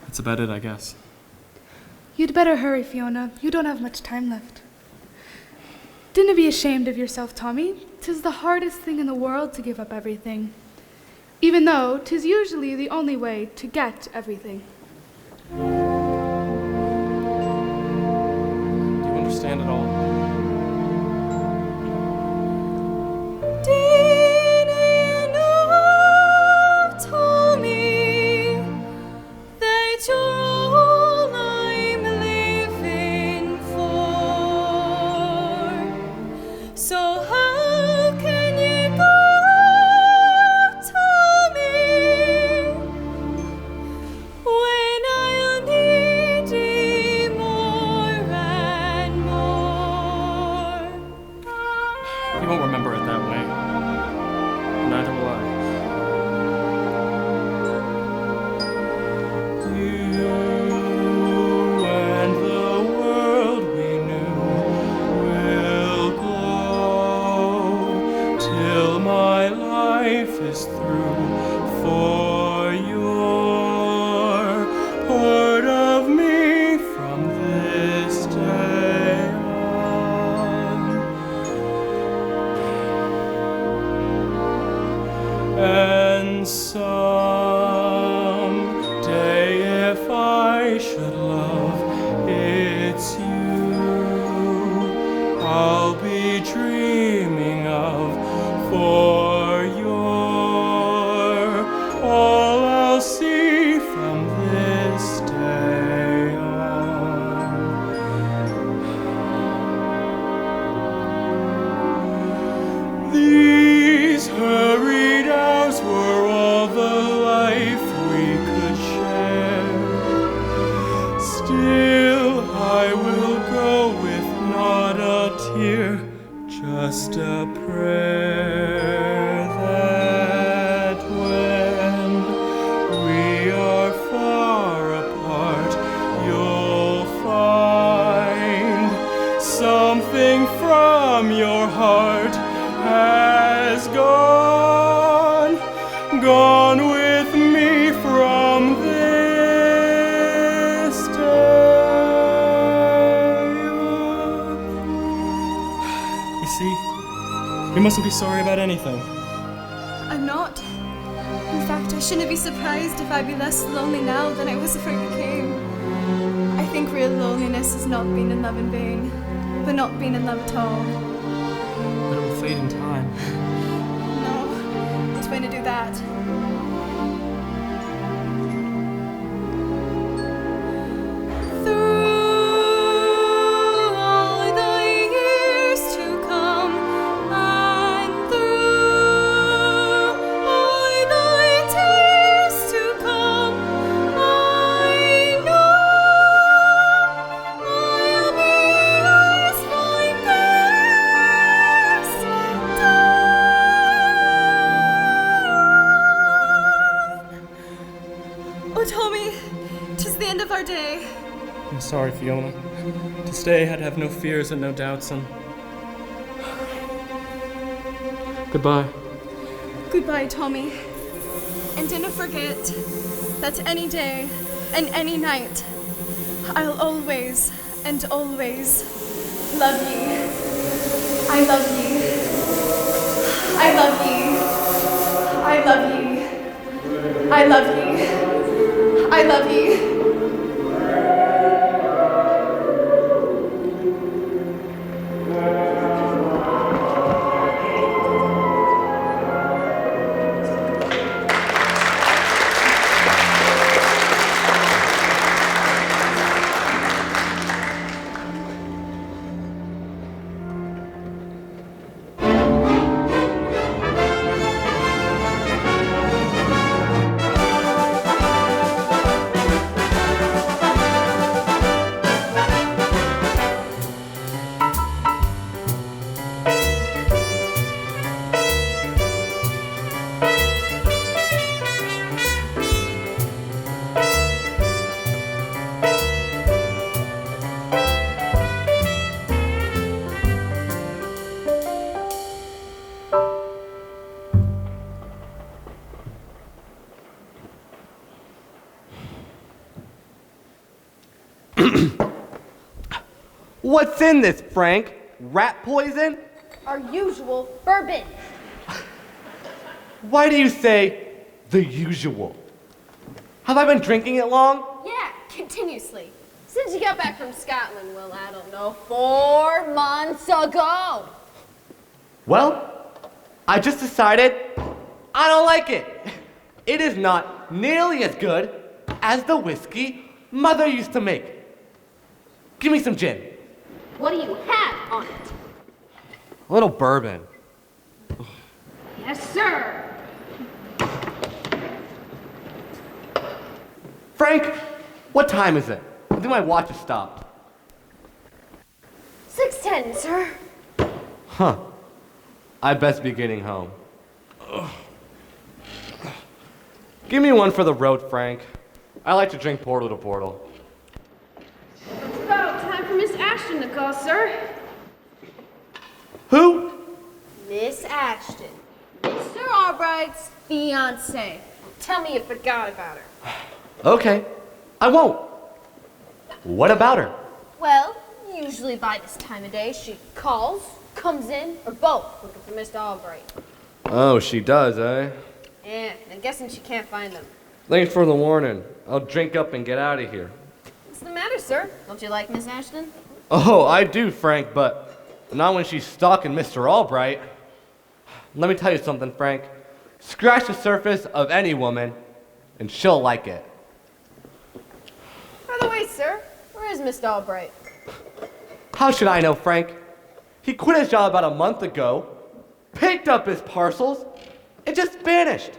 That's about it, I guess. You'd better hurry, Fiona. You don't have much time left. Dinna be ashamed of yourself, Tommy. 'Tis the hardest thing in the world to give up everything. Even though 'tis usually the only way to get everything. Do you understand at all? When I'll need thee more and more. mustn't be sorry about anything. I'm not. In fact, I shouldn't be surprised if I'd be less lonely now than I was before you came. I think real loneliness is not being in love in vain, but not being in love at all. But it will fade in time. No, it's going to do that. I'm sorry, Fiona. To stay, I'd have no fears and no doubts, and... Goodbye. Goodbye, Tommy. And don't forget that any day and any night, I'll always and always love ye. I love ye. I love ye. I love ye. I love ye. I love ye. What's in this, Frank? Rat poison? Our usual bourbon. Why do you say the usual? Have I been drinking it long? Yeah, continuously. Since you got back from Scotland, well, I don't know, 4 months ago. Well, I just decided I don't like it. It is not nearly as good as the whiskey Mother used to make. Give me some gin. What do you have on it? A little bourbon. Yes, sir. Frank, what time is it? I think my watch has stopped. 6:10, sir. Huh. I'd best be getting home. Ugh. Give me one for the road, Frank. I like to drink portal to portal. It's about time for Miss Ashton to call, sir. Who? Miss Ashton. Mr. Albright's fiancée. Tell me you forgot about her. Okay, I won't. What about her? Well, usually by this time of day, she calls, comes in, or both, looking for Mr. Albright. Oh, she does, eh? Yeah, I'm guessing she can't find them. Thanks for the warning. I'll drink up and get out of here. What's the matter, sir? Don't you like Miss Ashton? Oh, I do, Frank, but not when she's stalking Mr. Albright. Let me tell you something, Frank. Scratch the surface of any woman, and she'll like it. By the way, sir, where is Mr. Albright? How should I know, Frank? He quit his job about a month ago, picked up his parcels, and just vanished.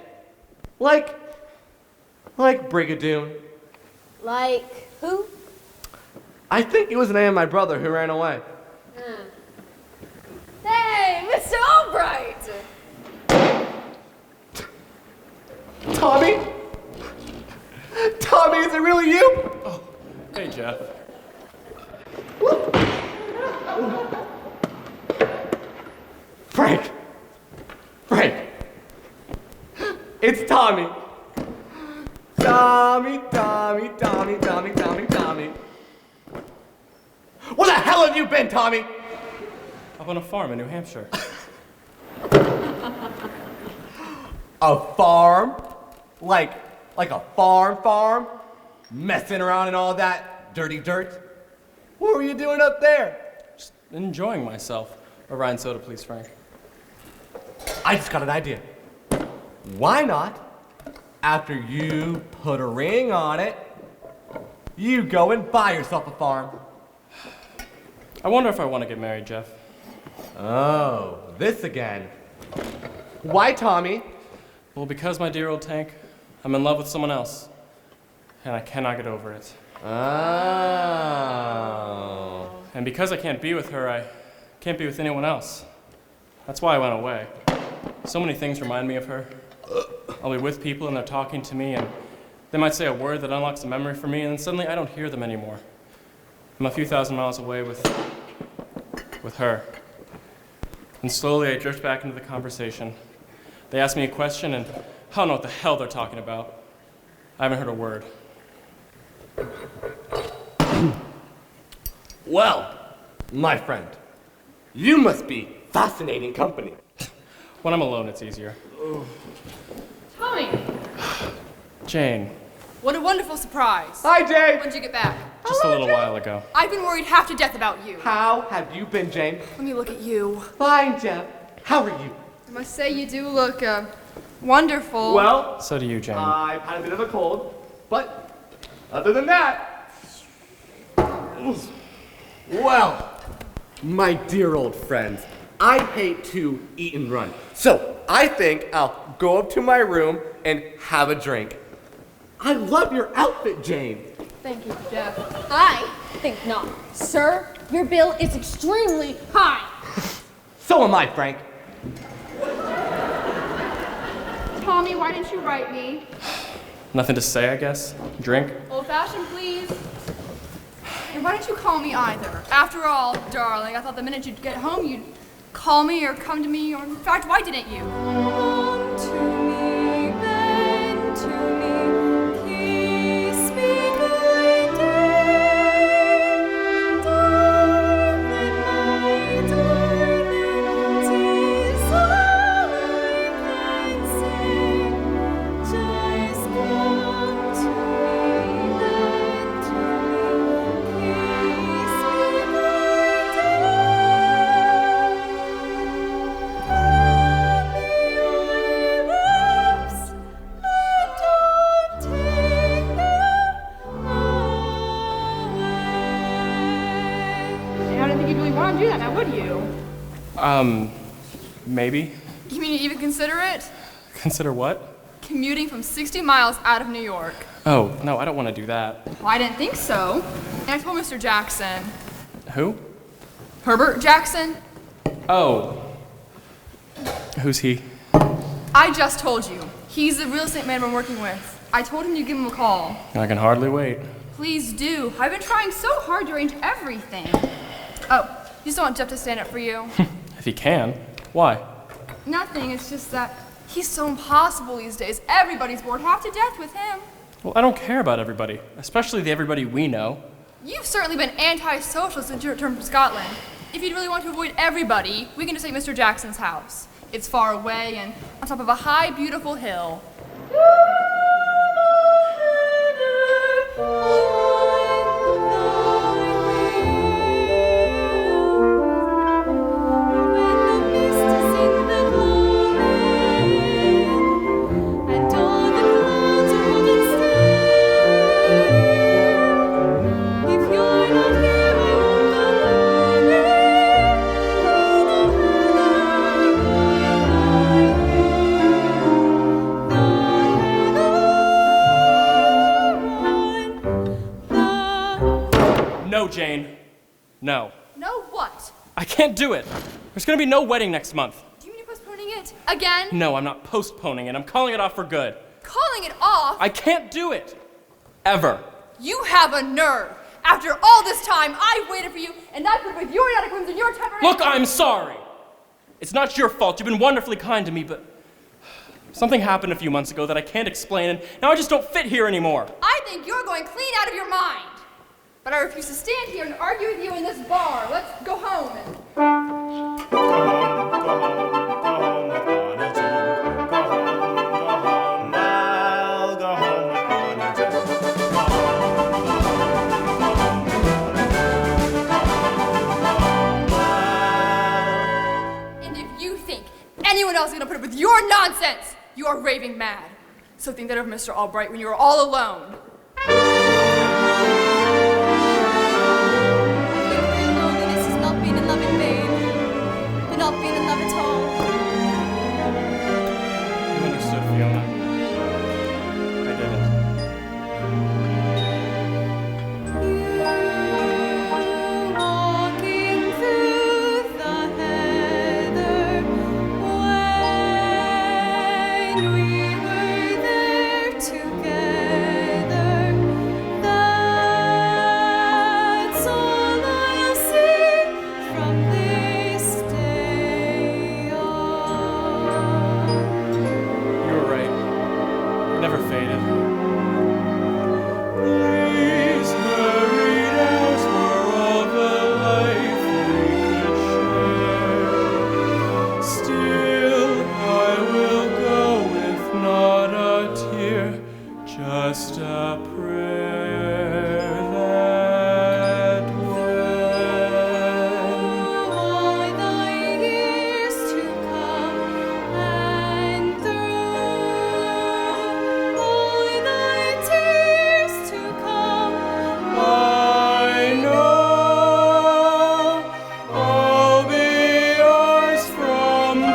Like Brigadoon. Like who? I think it was the name of my brother who ran away. Hey, Mr. Albright! Tommy? Tommy, is it really you? Oh, hey, Jeff. Frank! It's Tommy! Tommy. Where the hell have you been, Tommy? Up on a farm in New Hampshire. A farm? Like a farm? Messing around in all that dirty dirt? What were you doing up there? Just enjoying myself. A Rhine soda, please, Frank. I just got an idea. Why not, after you put a ring on it, you go and buy yourself a farm? I wonder if I want to get married, Jeff. Oh, this again. Why, Tommy? Well, because, my dear old tank, I'm in love with someone else. And I cannot get over it. Oh. And because I can't be with her, I can't be with anyone else. That's why I went away. So many things remind me of her. I'll be with people and they're talking to me, and they might say a word that unlocks a memory for me, and then suddenly I don't hear them anymore. I'm a few thousand miles away with her. And slowly I drift back into the conversation. They ask me a question, and I don't know what the hell they're talking about. I haven't heard a word. Well, my friend, you must be fascinating company. When I'm alone, it's easier. Tommy, Jane, what a wonderful surprise. Hi, Jane. When'd you get back? just a little while ago. I've been worried half to death about you. How have you been, Jane? Let me look at you. Fine, Jeff. How are you? I must say you do look wonderful. Well, So do you, Jane. I've had a bit of a cold, but other than that, well, my dear old friends, I hate to eat and run. So I think I'll go up to my room and have a drink. I love your outfit, Jane. Thank you, Jeff. I think not. Sir, your bill is extremely high. So am I, Frank. Tommy, why didn't you write me? Nothing to say, I guess. Drink? Old-fashioned, please. And why didn't you call me either? After all, darling, I thought the minute you'd get home, you'd call me or come to me, or in fact, why didn't you? Come to me, bend to me, kiss me goodnight, darling, my darling, 'tis all I can say. Just come to me, bend to me, kiss me I don't think you'd really want to do that now, would you? Maybe. You mean you even consider it? Consider what? Commuting from 60 miles out of New York. Oh, no, I don't want to do that. Well, I didn't think so. And I told Mr. Jackson. Who? Herbert Jackson? Oh. Who's he? I just told you. He's the real estate man I'm working with. I told him you'd give him a call. I can hardly wait. Please do. I've been trying so hard to arrange everything. Oh, you just don't want Jeff to stand up for you? If he can. Why? Nothing. It's just that he's so impossible these days. Everybody's bored half to death with him. Well, I don't care about everybody, especially the everybody we know. You've certainly been anti-social since you returned from Scotland. If you'd really want to avoid everybody, we can just take Mr. Jackson's house. It's far away and on top of a high, beautiful hill. No, Jane. No. No what? I can't do it. There's gonna be no wedding next month. Do you mean you're postponing it? Again? No, I'm not postponing it. I'm calling it off for good. Calling it off? I can't do it. Ever. You have a nerve. After all this time, I've waited for you, and I put with your idiotic whims and your temper. Look, I'm sorry. It's not your fault. You've been wonderfully kind to me, but something happened a few months ago that I can't explain, and now I just don't fit here anymore. I think you're going clean out of your mind. But I refuse to stand here and argue with you in this bar. Let's go home. Go home, go home, go home, cannot put up with your nonsense. You are raving mad. So think that of Mr. Albright when you are all alone. Loneliness is not being in love in vain, but not being in love at all. You understood, Fiona. I didn't. Walking through the heather when we were there together. That's all I'll see from this day on. You were right. It never faded. These hurried hours were all the life we could share. Still, I will go with not a tear, just a prayer that when All thy years to come and through all thy tears to come, I know I'll be yours from this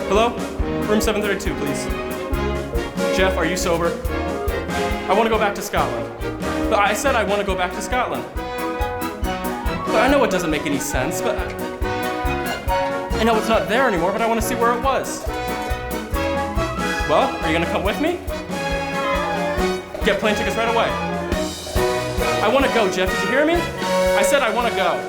Hello? Room 732, please. Jeff, are you sober? I want to go back to Scotland. But I said I want to go back to Scotland. But I know it doesn't make any sense, but I know it's not there anymore, but I want to see where it was. Well, are you going to come with me? Get plane tickets right away. I want to go, Jeff. Did you hear me? I said I want to go.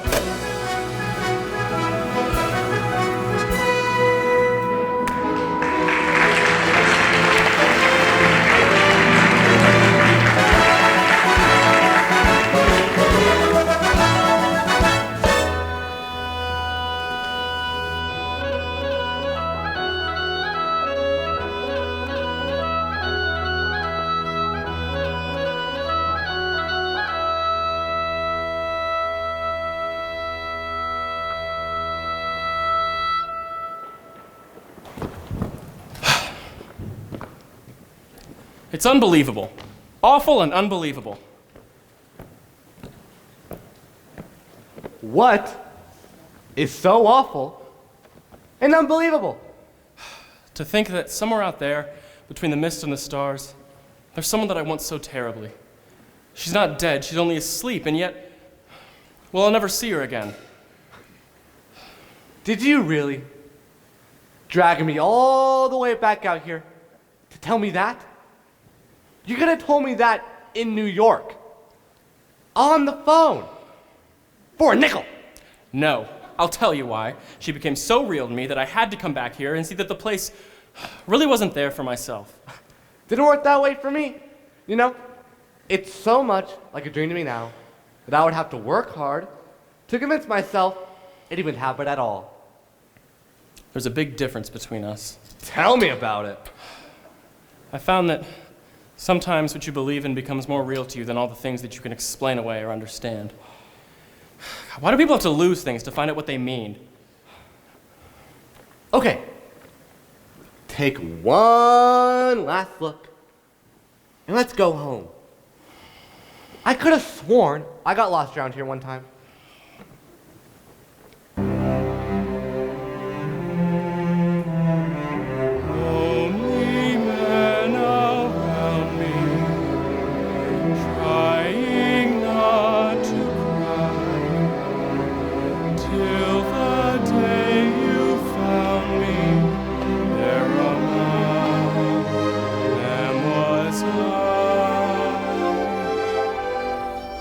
It's unbelievable. Awful and unbelievable. What is so awful and unbelievable? To think that somewhere out there, between the mist and the stars, there's someone that I want so terribly. She's not dead, she's only asleep, and yet, well, I'll never see her again. Did you really? Dragging me all the way back out here to tell me that? You could have told me that in New York. On the phone. For a nickel. No, I'll tell you why. She became so real to me that I had to come back here and see that the place really wasn't there for myself. Didn't work that way for me. You know, it's so much like a dream to me now that I would have to work hard to convince myself it even happened at all. There's a big difference between us. Tell me about it. I found that sometimes what you believe in becomes more real to you than all the things that you can explain away or understand. Why do people have to lose things to find out what they mean? Okay. Take one last look and let's go home. I could have sworn I got lost around here one time. lonely men around me, trying not to cry, till the day you found me, there among them was I.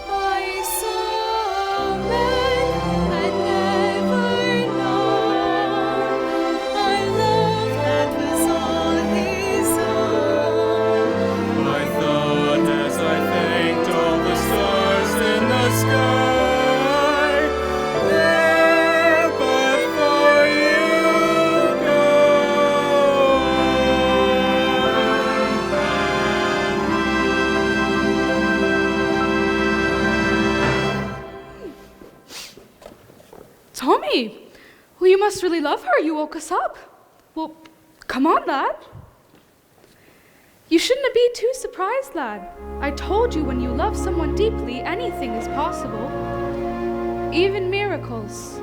I saw Tommy, well, you must really love her. You woke us up. Well, come on, lad. You shouldn't be too surprised, lad. I told you when you love someone deeply, anything is possible. Even miracles.